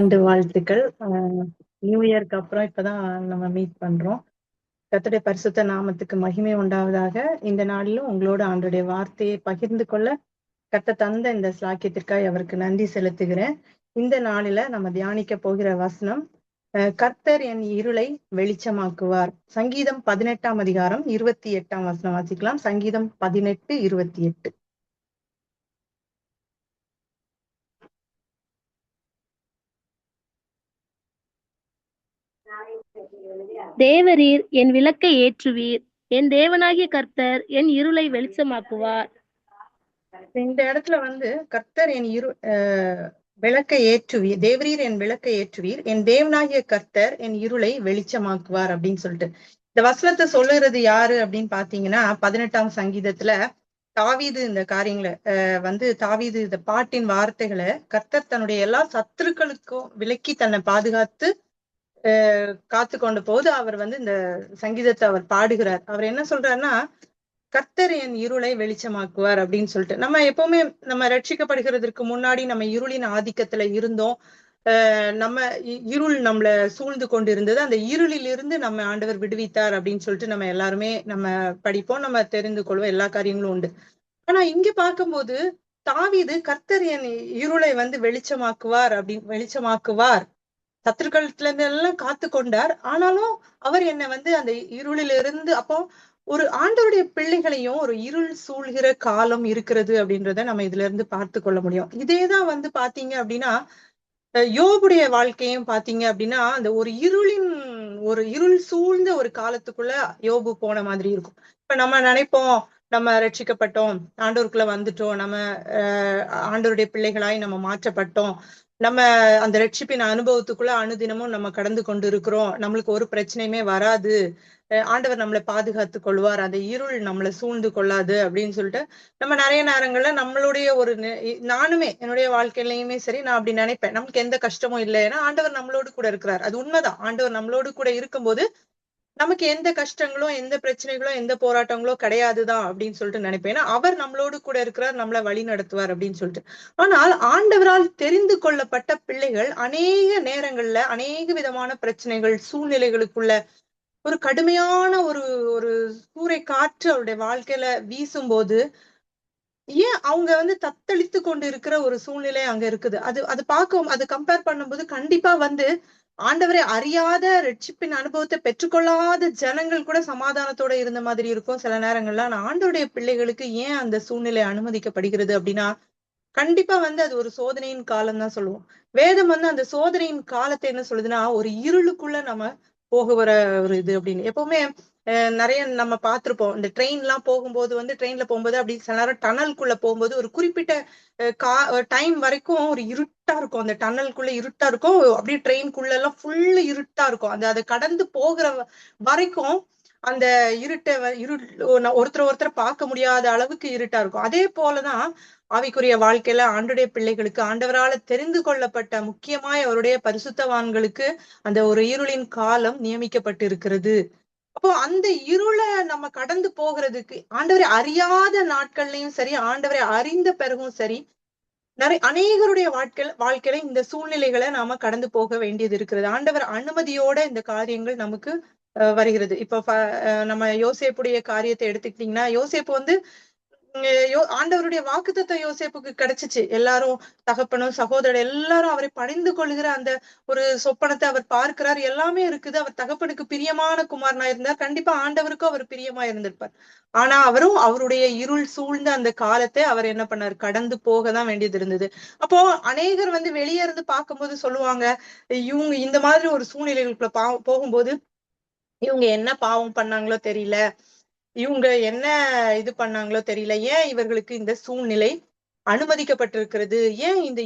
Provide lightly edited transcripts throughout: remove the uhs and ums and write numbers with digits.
ஆண்டு வாழ்த்துக்கள். நியூ இயர்க்கு அப்புறம் இப்பதான் நம்ம மீட் பண்றோம். கர்த்தருடைய பரிசுத்த நாமத்துக்கு மகிமை உண்டாவதாக. இந்த நாளிலும் உங்களோட ஆண்டுடைய வார்த்தையை பகிர்ந்து கொள்ள கர்த்தர் தந்த இந்த ஸ்லாக்கியத்திற்காக அவருக்கு நன்றி செலுத்துகிறேன். இந்த நாளில நம்ம தியானிக்க போகிற வசனம், கர்த்தர் என் இருளை வெளிச்சமாக்குவார். சங்கீதம் 18ஆம் அதிகாரம் 28ஆம் வசனம் வாசிக்கலாம். சங்கீதம் 18:28. தேவரீர் என் விளக்கை ஏற்றுவீர், என் தேவனாகிய கர்த்தர் என் இருளை வெளிச்சமாக்குவார். இந்த இடத்துல கர்த்தர் என் விளக்கை ஏற்றுவீர், தேவரீர் என் விளக்கை ஏற்றுவீர், என் தேவனாகிய கர்த்தர் என் இருளை வெளிச்சமாக்குவார் அப்படின்னு சொல்லிட்டு இந்த வசனத்தை சொல்லுறது யாரு அப்படின்னு பாத்தீங்கன்னா 18ஆம் சங்கீதத்துல தாவீது இந்த காரியங்களை தாவீது இந்த பாட்டின் வார்த்தைகளை கர்த்தர் தன்னுடைய எல்லா சத்துருக்களுக்கும் விலக்கி தன்னை பாதுகாத்து காத்து கொண்ட போது அவர் இந்த சங்கீதத்தை அவர் பாடுகிறார். அவர் என்ன சொல்றாருன்னா, கர்த்தர் என் இருளை வெளிச்சமாக்குவார் அப்படின்னு சொல்லிட்டு. நம்ம எப்பவுமே நம்ம ரட்சிக்கப்படுகிறதுக்கு முன்னாடி நம்ம இருளின் ஆதிக்கத்துல இருந்தோம். நம்ம இருள் நம்மள சூழ்ந்து கொண்டு இருந்தது. அந்த இருளில் இருந்து நம்ம ஆண்டவர் விடுவித்தார் அப்படின்னு சொல்லிட்டு நம்ம எல்லாருமே நம்ம படிப்போம், நம்ம தெரிந்து கொள்வோம், எல்லா காரியங்களும் உண்டு. ஆனா இங்க பார்க்கும்போது தாவீது கர்த்தர் என் இருளை வெளிச்சமாக்குவார் வெளிச்சமாக்குவார், சத்துருக்களத்துல இருந்து எல்லாம் காத்து கொண்டார். ஆனாலும் அவர் என்னை அந்த இருளிலிருந்து, அப்போ ஒரு ஆண்டவருடைய பிள்ளைகளையும் ஒரு இருள் சூழ்கிற காலம் இருக்கிறது அப்படின்றத நம்ம இதுல இருந்து பார்த்து கொள்ள முடியும். இதேதான் பாத்தீங்க அப்படின்னா யோபுடைய வாழ்க்கையும் பாத்தீங்க அப்படின்னா அந்த ஒரு இருள் சூழ்ந்த ஒரு காலத்துக்குள்ள யோபு போன மாதிரி இருக்கும். இப்ப நம்ம நினைப்போம், நம்ம ரட்சிக்கப்பட்டோம், ஆண்டவருக்குள்ள வந்துட்டோம், நம்ம ஆண்டவருடைய பிள்ளைகளாய் நம்ம மாற்றப்பட்டோம், நம்ம அந்த ரட்சிப்பின் அனுபவத்துக்குள்ள அனுதினமும் நம்ம கடந்து கொண்டு இருக்கிறோம், நம்மளுக்கு ஒரு பிரச்சனையுமே வராது, ஆண்டவர் நம்மளை பாதுகாத்து கொள்வார், அந்த இருள் நம்மளை சூழ்ந்து கொள்ளாது அப்படின்னு சொல்லிட்டு நம்ம நிறைய நேரங்கள்ல நம்மளுடைய நானுமே என்னுடைய வாழ்க்கையிலயுமே சரி நான் அப்படி நினைப்பேன். நமக்கு எந்த கஷ்டமும் இல்லை, ஏன்னா ஆண்டவர் நம்மளோடு கூட இருக்கிறார். அது உண்மைதான். ஆண்டவர் நம்மளோடு கூட இருக்கும்போது நமக்கு எந்த கஷ்டங்களும் எந்த பிரச்சனைகளும் எந்த போராட்டங்களோ கிடையாதுதான் அப்படின்னு சொல்லிட்டு நினைப்பேன். ஏன்னா அவர் நம்மளோடு கூட இருக்கிறார், நம்மளை வழி நடத்துவார் அப்படின்னு சொல்லிட்டு. ஆனால் ஆண்டவரால் தெரிந்து கொள்ளப்பட்ட பிள்ளைகள் அநேக நேரங்கள்ல அநேக விதமான பிரச்சனைகள் சூழ்நிலைகளுக்குள்ள ஒரு கடுமையான ஒரு ஒரு சூறை காற்று அவருடைய வாழ்க்கையில வீசும்போது ஏன் அவங்க தத்தளித்து கொண்டு இருக்கிற ஒரு சூழ்நிலை அங்க இருக்குது. அது கம்பேர் பண்ணும்போது கண்டிப்பா ஆண்டவரை அறியாத ரட்சிப்பின் அனுபவத்தை பெற்றுக்கொள்ளாத ஜனங்கள் கூட சமாதானத்தோட இருந்த மாதிரி இருக்கும் சில நேரங்கள்ல. ஆனா ஆண்டவருடைய பிள்ளைகளுக்கு ஏன் அந்த சூழ்நிலை அனுமதிக்கப்படுகிறது அப்படின்னா, கண்டிப்பா அது ஒரு சோதனையின் காலம் தான் சொல்லுவோம். வேதம் அந்த சோதனையின் காலத்தை என்ன சொல்லுதுன்னா, ஒரு இருளுக்குள்ள நம்ம போக வர ஒரு இது அப்படின்னு. எப்பவுமே நிறைய நம்ம பார்த்திருப்போம், இந்த ட்ரெயின் எல்லாம் போகும்போது ட்ரெயின்ல போகும்போது அப்படி சில நேரம் டனலுக்குள்ள போகும்போது ஒரு குறிப்பிட்ட டைம் வரைக்கும் ஒரு இருட்டா இருக்கும், அந்த டனலுக்குள்ள இருட்டா இருக்கும், அப்படியே ட்ரெயின்குள்ள எல்லாம் ஃபுல்லு இருட்டா இருக்கும். அதை கடந்து போகிற வரைக்கும் அந்த ஒருத்தர் பார்க்க முடியாத அளவுக்கு இருட்டா இருக்கும். அதே போலதான் ஆவிக்குரிய வாழ்க்கையில ஆண்டுடைய பிள்ளைகளுக்கு ஆண்டவரால தெரிந்து கொள்ளப்பட்ட முக்கியமாய் அவருடைய பரிசுத்தவான்களுக்கு அந்த ஒரு இருளின் காலம் நியமிக்கப்பட்டு இருக்கிறது. அப்போ அந்த இருளை நம்ம கடந்து போகிறதுக்கு ஆண்டவரை அறியாத நாட்கள்லயும் சரி, ஆண்டவரை அறிந்த பிறகும் சரி, அநேகருடைய வாழ்க்கையில இந்த சூழ்நிலைகளை நாம கடந்து போக வேண்டியது இருக்கிறது. ஆண்டவர் அனுமதியோட இந்த காரியங்கள் நமக்கு வருகிறது. இப்ப நம்ம யோசேப்புடைய காரியத்தை எடுத்துக்கிட்டீங்கன்னா, யோசேப்பு ஆண்டவருடைய வாக்குத்தத்தம் யோசேப்புக்கு கிடைச்சிச்சு. எல்லாரும் தகப்பனும் சகோதரர் எல்லாரும் அவரை பணிந்து கொள்கிற அந்த ஒரு சொப்பனத்தை அவர் பார்க்கிறார், எல்லாமே இருக்குது. அவர் தகப்பனுக்கு பிரியமான குமாரனா இருந்தார், கண்டிப்பா ஆண்டவருக்கும் அவர் பிரியமா இருந்திருப்பார். ஆனா அவரும் அவருடைய இருள் சூழ்ந்த அந்த காலத்தை அவர் என்ன பண்ணார், கடந்து போக தான் வேண்டியது இருந்தது. அப்போ அநேகர் வெளியே இருந்து பார்க்கும்போது சொல்லுவாங்க, இவங்க இந்த மாதிரி ஒரு சூழ்நிலைகளுக்குள்ள போகும்போது இவங்க என்ன பாவம் பண்ணாங்களோ தெரியல, இவங்க என்ன இது பண்ணாங்களோ தெரியல, ஏன் இவர்களுக்கு இந்த சூழ்நிலை அனுமதிக்கப்பட்டிருக்கிறது, ஏன் இந்த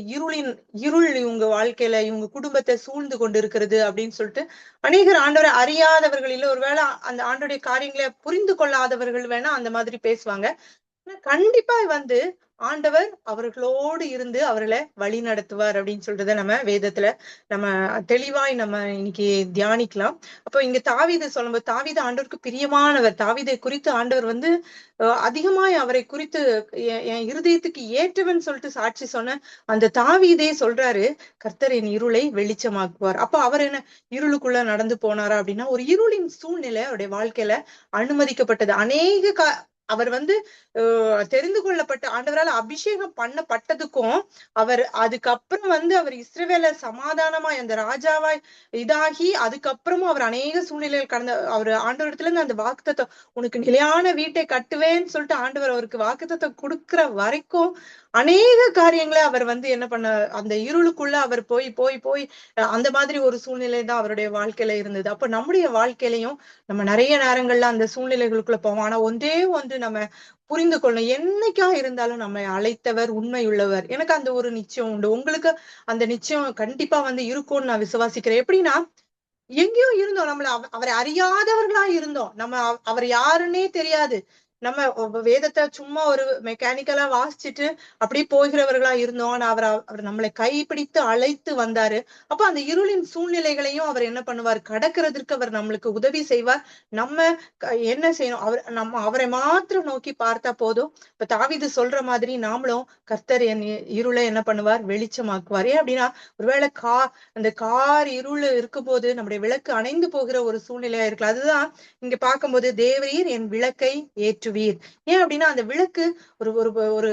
இருள் இவங்க வாழ்க்கையில இவங்க குடும்பத்தை சூழ்ந்து கொண்டு இருக்கிறது அப்படின்னு சொல்லிட்டு அநேகர் ஆண்டவரை அறியாதவர்கள் இல்ல, ஒருவேளை அந்த ஆண்டோடைய காரியங்களை புரிந்து கொள்ளாதவர்கள் வேணா அந்த மாதிரி பேசுவாங்க. கண்டிப்பா வந்து ஆண்டவர் அவர்களோடு இருந்து அவர்களை வழி நடத்துவார் அப்படின்னு சொல்றத நம்ம வேதத்துல நம்ம தெளிவாய் நம்ம இன்னைக்கு தியானிக்கலாம். அப்போ இங்க தாவீது சொல்லும்போது, தாவீது ஆண்டவருக்கு பிரியமானவர். தாவீதை குறித்து ஆண்டவர் வந்து அதிகமாய் அவரை குறித்து என் இருதயத்துக்கு ஏற்றவன் சொல்லிட்டு சாட்சி சொன்ன அந்த தாவீதே சொல்றாரு, கர்த்தர் என் இருளை வெளிச்சமாக்குவார். அப்ப அவர் என்ன இருளுக்குள்ள நடந்து போனாரா அப்படின்னா, ஒரு இருளின் சூழ்நிலை அவருடைய வாழ்க்கையில அனுமதிக்கப்பட்டது. அவர் வந்து தெரிந்து கொள்ளப்பட்ட ஆண்டவரால் அபிஷேகம் பண்ணப்பட்டதுக்கும் அவர் அதுக்கப்புறம் வந்து அவர் இஸ்ரவேல சமாதானமாய் அந்த ராஜாவாய் இதாகி அதுக்கப்புறமும் அவர் அநேக சூழ்நிலைகள் கடந்த அவர் ஆண்டவரிடத்துல இருந்து அந்த வாக்குத்தத்தம் உனக்கு நிலையான வீட்டை கட்டுவேன்னு சொல்லிட்டு ஆண்டவர் அவருக்கு வாக்குத்தத்தம் கொடுக்கிற வரைக்கும் அநேக காரியங்களை அவர் வந்து என்ன பண்ண அந்த இருளுக்குள்ள அவர் போய் போய் போய் அந்த மாதிரி ஒரு சூழ்நிலை தான் அவருடைய வாழ்க்கையில இருந்தது. அப்ப நம்முடைய வாழ்க்கையிலையும் நம்ம நிறைய நேரங்கள்ல அந்த சூழ்நிலைகளுக்குள்ள போவோம். ஆனா ஒன்றே ஒன்று நம்ம புரிந்து கொள்ளணும், என்னைக்கா இருந்தாலும் நம்மை அழைத்தவர் உண்மையுள்ளவர். எனக்கு அந்த ஒரு நிச்சயம் உண்டு. உங்களுக்கு அந்த நிச்சயம் கண்டிப்பா வந்து இருக்கும்னு நான் விசுவாசிக்கிறேன். எப்படின்னா எங்கேயோ இருந்தோம், நம்மள அவரை அறியாதவர்களா இருந்தோம், நம்ம அவர் யாருன்னே தெரியாது, நம்ம வேதத்தை சும்மா ஒரு மெக்கானிக்கலா வாசிச்சுட்டு அப்படி போகிறவர்களா இருந்தோம். ஆனா அவர் நம்மளை கைப்பிடித்து அழைத்து வந்தாரு. அப்ப அந்த இருளின் சூழ்நிலைகளையும் அவர் என்ன பண்ணுவார், கடக்கிறதுக்கு அவர் நம்மளுக்கு உதவி செய்வார். நம்ம என்ன செய்யணும், அவரை மாத்திரம் நோக்கி பார்த்தா போதும். இப்ப தாவீது சொல்ற மாதிரி நாமளும் கர்த்தர் என் இருளை என்ன பண்ணுவார், வெளிச்சமாக்குவார். ஏன் அப்படின்னா ஒருவேளை அந்த கார் இருள் இருக்கும்போது நம்முடைய விளக்கு அணைந்து போகிற ஒரு சூழ்நிலையா இருக்கலாம். அதுதான் இங்க பார்க்கும்போது தேவரீர் என் விளக்கை ஏற்றுவீர். ஏன் அப்படின்னா அந்த விளக்கு ஒரு ஒரு ஒரு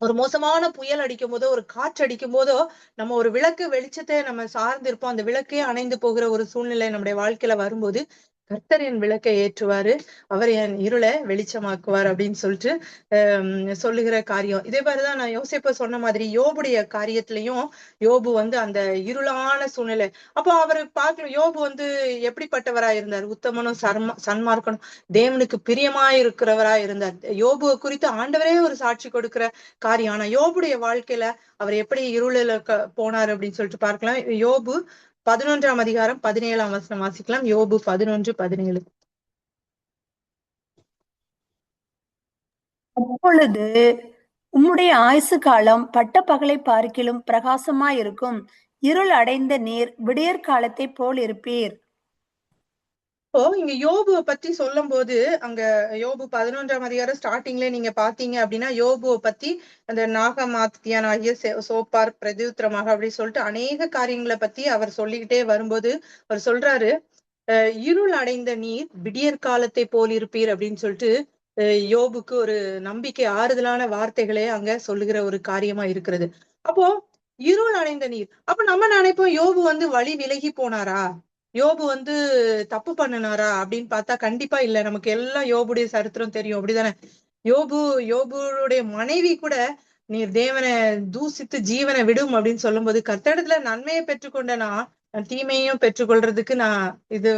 ஒரு மோசமான புயல் அடிக்கும் போதோ ஒரு காற்று அடிக்கும் போதோ நம்ம ஒரு விளக்கு வெளிச்சத்தை நம்ம சார்ந்து இருப்போம். அந்த விளக்கே அணைந்து போகிற ஒரு சூழ்நிலை நம்முடைய வாழ்க்கையில வரும்போது கர்த்தர் என் விளக்கை ஏற்றுவாரு, அவர் என் இருளை வெளிச்சமாக்குவார் அப்படின்னு சொல்லிட்டு சொல்லுகிற காரியம். இதே மாதிரிதான் நான் யோசேப்ப சொன்ன மாதிரி யோபுடைய காரியத்திலையும் யோபு வந்து அந்த இருளான சூழ்நிலை. அப்போ அவரு பார்க்கணும் யோபு வந்து எப்படிப்பட்டவரா இருந்தார், உத்தமனும் சன்மார்க்கனும் தேவனுக்கு பிரியமாய் இருக்கிறவரா இருந்தார். யோபுவை குறித்து ஆண்டவரே ஒரு சாட்சி கொடுக்கிற காரியம். ஆனா யோபுடைய வாழ்க்கையில அவர் எப்படி இருளில போனார் அப்படின்னு சொல்லிட்டு பார்க்கலாம். யோபு 11ஆம் அதிகாரம் 17ஆம் வசனம் வாசிக்கலாம். யோபு 11:17. அப்பொழுது உம்முடைய ஆயுசு காலம் பட்ட பகலை பார்க்கிலும் பிரகாசமாயிருக்கும், இருள் அடைந்த நீர் விடியற் காலத்தை போல் இருப்பீர். இப்போ இங்க யோபுவை பத்தி சொல்லும் போது அங்க யோபு 11ஆம் அதிகாரம் ஸ்டார்டிங்ல நீங்க பாத்தீங்க அப்படின்னா யோபுவை பத்தி அந்த நாகமாத்தியான் ஆகிய சோப்பார் பிரதியுத்திரமாக அப்படி சொல்லிட்டு அநேக காரியங்களை பத்தி அவர் சொல்லிக்கிட்டே வரும்போது அவர் சொல்றாரு, இருள் அடைந்த நீர் விடியற் காலத்தை போல் இருப்பீர் அப்படின்னு சொல்லிட்டு யோபுக்கு ஒரு நம்பிக்கை ஆறுதலான வார்த்தைகளே அங்க சொல்லுகிற ஒரு காரியமா இருக்கிறது. அப்போ இருள் அடைந்த நீர், அப்ப நம்ம நினைப்போம் யோபு வந்து வழி விலகி போனாரா, யோபு வந்து தப்பு பண்ணினாரா அப்படின்னு பார்த்தா கண்டிப்பா இல்ல. நமக்கு எல்லாம் யோபுடைய சரித்திரம் தெரியும், அப்படிதானே? யோபுடைய மனைவி கூட நீர் தேவனை தூசித்து ஜீவனை விடும் அப்படின்னு சொல்லும் போது கர்த்தரிடத்துல நன்மையை பெற்றுக்கொண்டனா தீமையும் பெற்றுக்கொள்றதுக்கு நான் இது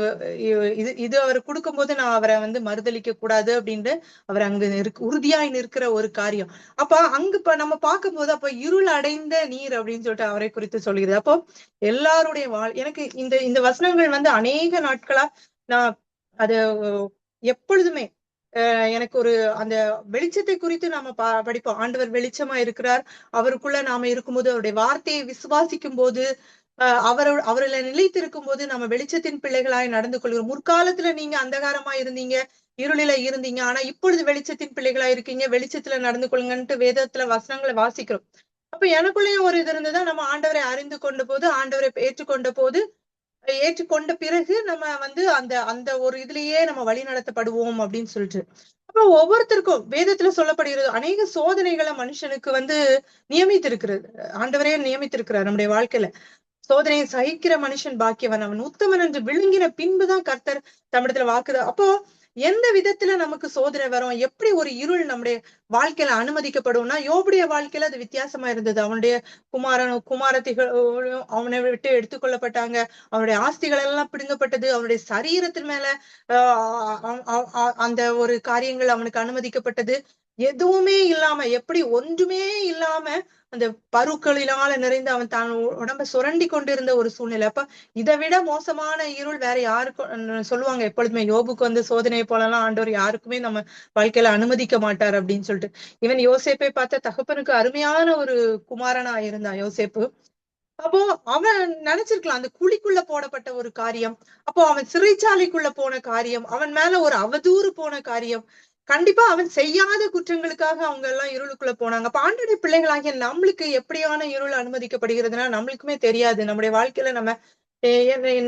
இது இது அவர் கொடுக்கும்போது நான் அவரை வந்து மறுதளிக்க கூடாது அப்படின்னு அவர் அங்க உறுதியாய் நிற்கிற ஒரு காரியம். அப்ப அங்க நம்ம பார்க்கும்போது அப்ப இருள் அடைந்த நீர் அப்படின்னு சொல்லிட்டு அவரை குறித்து சொல்கிறது. அப்போ எல்லாருடைய எனக்கு இந்த இந்த வசனங்கள் வந்து அநேக நாட்களா நான் அது எப்பொழுதுமே எனக்கு ஒரு அந்த வெளிச்சத்தை குறித்து நாம படிப்போம். ஆண்டவர் வெளிச்சமா இருக்கிறார், அவருக்குள்ள நாம இருக்கும்போது அவருடைய வார்த்தையை விசுவாசிக்கும் போது அவர்களை நிலைத்திருக்கும் போது நம்ம வெளிச்சத்தின் பிள்ளைகளாய் நடந்து கொள்கிறோம். முற்காலத்துல நீங்க அந்தகாரமா இருந்தீங்க, இருளில இருந்தீங்க, ஆனா இப்பொழுது வெளிச்சத்தின் பிள்ளைகளா இருக்கீங்க, வெளிச்சத்துல நடந்து கொள்ளுங்கன்ட்டு வேதத்துல வசனங்களை வாசிக்கிறோம். அப்ப எனக்குள்ளேயும் ஒரு இது இருந்ததா, நம்ம ஆண்டவரை அறிந்து கொண்ட போது ஆண்டவரை ஏற்றுக்கொண்ட பிறகு நம்ம வந்து அந்த அந்த ஒரு இதுலயே நம்ம வழி நடத்தப்படுவோம் அப்படின்னு சொல்லிட்டு. அப்ப ஒவ்வொருத்தருக்கும் வேதத்துல சொல்லப்படுகிறது அநேக சோதனைகளை மனுஷனுக்கு வந்து நியமித்திருக்கிறது, ஆண்டவரே நியமித்திருக்கிறார். நம்முடைய வாழ்க்கையில சோதனையை சகிக்கிற மனுஷன் பாக்கியவன், அவன் உத்தமன் என்று விழுங்கின பின்புதான் கர்த்தர் தமிழத்துல வாக்குது. அப்போ எந்த விதத்துல நமக்கு சோதனை வரும், எப்படி ஒரு இருள் நம்முடைய வாழ்க்கையில அனுமதிக்கப்படும்னா யோபுடைய வாழ்க்கையில அது வித்தியாசமா இருந்தது. அவனுடைய குமாரத்திகள் அவனை விட்டு எடுத்துக்கொள்ளப்பட்டாங்க, அவனுடைய ஆஸ்திகள் எல்லாம் பிடுங்கப்பட்டது, அவனுடைய சரீரத்தின் மேல அந்த ஒரு காரியங்கள் அவனுக்கு அனுமதிக்கப்பட்டது. எதுவுமே இல்லாம, எப்படி ஒன்றுமே இல்லாம அந்த பருக்களினால நிறைந்து அவன் தான் உடம்ப சுரண்டி கொண்டிருந்த ஒரு சூழ்நிலை. அப்ப இதை விட மோசமான இருள் வேற யாருக்கும் சொல்லுவாங்க எப்பொழுதுமே, யோபுக்கு வந்து சோதனையை போலலாம் ஆண்டவர் யாருக்குமே நம்ம வாழ்க்கையில அனுமதிக்க மாட்டார் அப்படின்னு சொல்லிட்டு. இவன் யோசேப்பை பார்த்த தகப்பனுக்கு அருமையான ஒரு குமாரனா இருந்தான் யோசேப்பு. அப்போ அவன் நினைச்சிருக்கலாம் அந்த குழிக்குள்ள போடப்பட்ட ஒரு காரியம், அப்போ அவன் சிறைச்சாலைக்குள்ள போன காரியம், அவன் மேல ஒரு அவதூறு போன காரியம், கண்டிப்பா அவன் செய்யாத குற்றங்களுக்காக அவங்க எல்லாம் இருளுக்குள்ள போனாங்க. அப்ப ஆண்டவருடைய பிள்ளைகளாகிய நம்மளுக்கு எப்படியான இருள் அனுமதிக்கப்படுகிறதுனா நம்மளுக்குமே தெரியாது. நம்முடைய வாழ்க்கையில நம்ம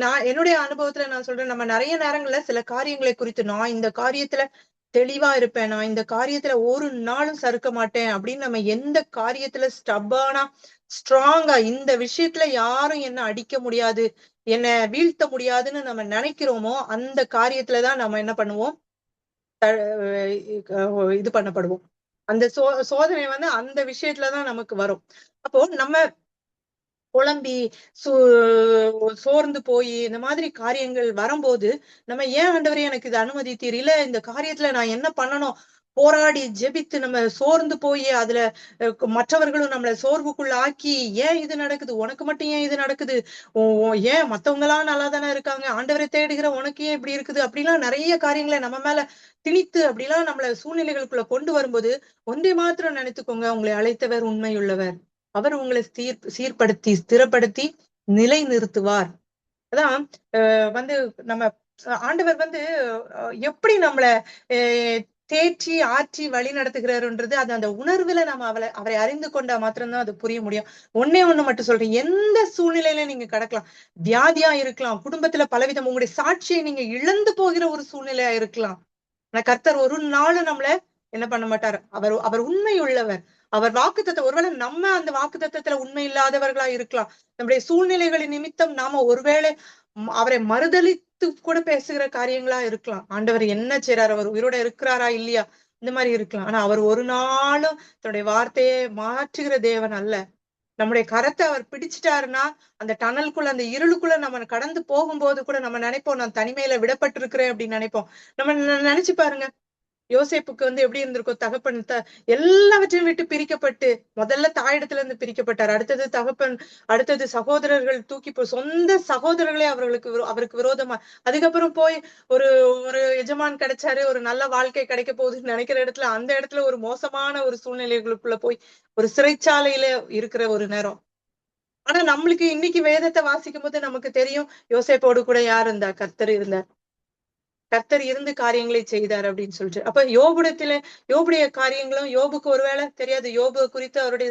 நான் என்னுடைய அனுபவத்துல நான் சொல்றேன், நம்ம நிறைய நேரங்கள்ல சில காரியங்களை குறித்து நான் இந்த காரியத்துல தெளிவா இருப்பேன், நான் இந்த காரியத்துல ஒரு நாளும் சறுக்க மாட்டேன் அப்படின்னு நம்ம எந்த காரியத்துல ஸ்டப்பானா ஸ்ட்ராங்கா இந்த விஷயத்துல யாரும் என்ன அடிக்க முடியாது, என்ன வீழ்த்த முடியாதுன்னு நம்ம நினைக்கிறோமோ அந்த காரியத்துலதான் நம்ம என்ன பண்ணுவோம், இது பண்ணப்படுவோம். அந்த சோதனை வந்து அந்த விஷயத்துலதான் நமக்கு வரும். அப்போ நம்ம குழம்பி சோர்ந்து போய் இந்த மாதிரி காரியங்கள் வரும்போது நம்ம ஏன் ஆண்டவரே எனக்கு இது அனுமதித்தீர், இல்ல இந்த காரியத்துல நான் என்ன பண்ணணும், போராடி ஜெபித்து நம்ம சோர்ந்து போய் அதுல மற்றவர்களும் நம்மள சோர்வுக்குள்ள ஆக்கி ஏன் இது நடக்குது, உனக்கு மட்டும் ஏன் இது நடக்குது, ஏன் மத்தவங்க எல்லாம் நல்லா தானே இருக்காங்க, ஆண்டவரை தேடுகிற உனக்கு ஏன் இப்படி இருக்குது, அப்படிலாம் நிறைய காரியங்களை நம்ம மேல திணித்து அப்படிலாம் நம்மள சூழ்நிலைகளுக்குள்ள கொண்டு வரும்போது ஒன்றை மாத்திரம் நினைத்துக்கோங்க, உங்களை அழைத்தவர் உண்மையுள்ளவர், அவர் உங்களை சீர்படுத்தி ஸ்திரப்படுத்தி நிலை நிறுத்துவார். அதான் வந்து நம்ம ஆண்டவர் வந்து எப்படி நம்மள தேற்றி ஆற்றி வழி நடத்துகிறாருன்றது அது அந்த உணர்வுல நம்ம அவரை அறிந்து கொண்டா மாத்திரம்தான் அது புரிய முடியும். ஒன்னே ஒண்ணு மட்டும் சொல்றேன், எந்த சூழ்நிலையில நீங்க கடக்கலாம், வியாதியா இருக்கலாம், குடும்பத்துல பலவிதம் உங்களுடைய சாட்சியை நீங்க இழந்து போகிற ஒரு சூழ்நிலையா இருக்கலாம். ஆனா கர்த்தர் ஒரு நாளும் நம்மள என்ன பண்ண மாட்டார், அவர் உண்மை உள்ளவர். அவர் வாக்குத்தத்தம், ஒருவேளை நம்ம அந்த வாக்குத்தத்தத்துல உண்மை இல்லாதவர்களா இருக்கலாம், நம்முடைய சூழ்நிலைகளின் நிமித்தம் நாம ஒருவேளை அவரை மறுதலித்து கூட பேசுகிற காரியங்களா இருக்கலாம். ஆண்டவர் என்ன செய்றாரு, அவர் உயிரோட இருக்கிறாரா இல்லையா இந்த மாதிரி இருக்கலாம். ஆனா அவர் ஒரு நாளும் தன்னுடைய வார்த்தையை மாற்றுகிற தேவன் அல்ல. நம்முடைய கரத்தை அவர் பிடிச்சிட்டாருன்னா அந்த டனலுக்குள்ள அந்த இருளுக்குள்ள நம்ம கடந்து போகும்போது கூட நம்ம நினைப்போம் நான் தனிமையில விடப்பட்டிருக்கிறேன் அப்படின்னு நினைப்போம். நம்ம நினைச்சு பாருங்க, யோசேப்புக்கு வந்து எப்படி இருந்திருக்கும், தகப்பன் எல்லாவற்றையும் விட்டு பிரிக்கப்பட்டு, முதல்ல தாயிடத்துல இருந்து பிரிக்கப்பட்டார், அடுத்தது தகப்பன், அடுத்தது சகோதரர்கள் தூக்கி சொந்த சகோதரர்களே அவருக்கு விரோதமா, அதுக்கப்புறம் போய் ஒரு ஒரு எஜமான் கிடைச்சாரு, ஒரு நல்ல வாழ்க்கை கிடைக்க போகுதுன்னு நினைக்கிற இடத்துல அந்த இடத்துல ஒரு மோசமான ஒரு சூழ்நிலைகளுக்குள்ள போய் ஒரு சிறைச்சாலையில இருக்கிற ஒரு நேரம். ஆனா நம்மளுக்கு இன்னைக்கு வேதத்தை வாசிக்கும் போது நமக்கு தெரியும் யோசேப்போடு கூட யார் இருந்தா, கர்த்தர் இருந்தார், கர்த்தர் இருந்து காரியங்களை செய்தார் அப்படின்னு சொல்லிட்டு. அப்ப யோபுடைய காரியங்களும் யோபுக்கு ஒருவேளை தெரியாது, யோபு குறித்து அவருடைய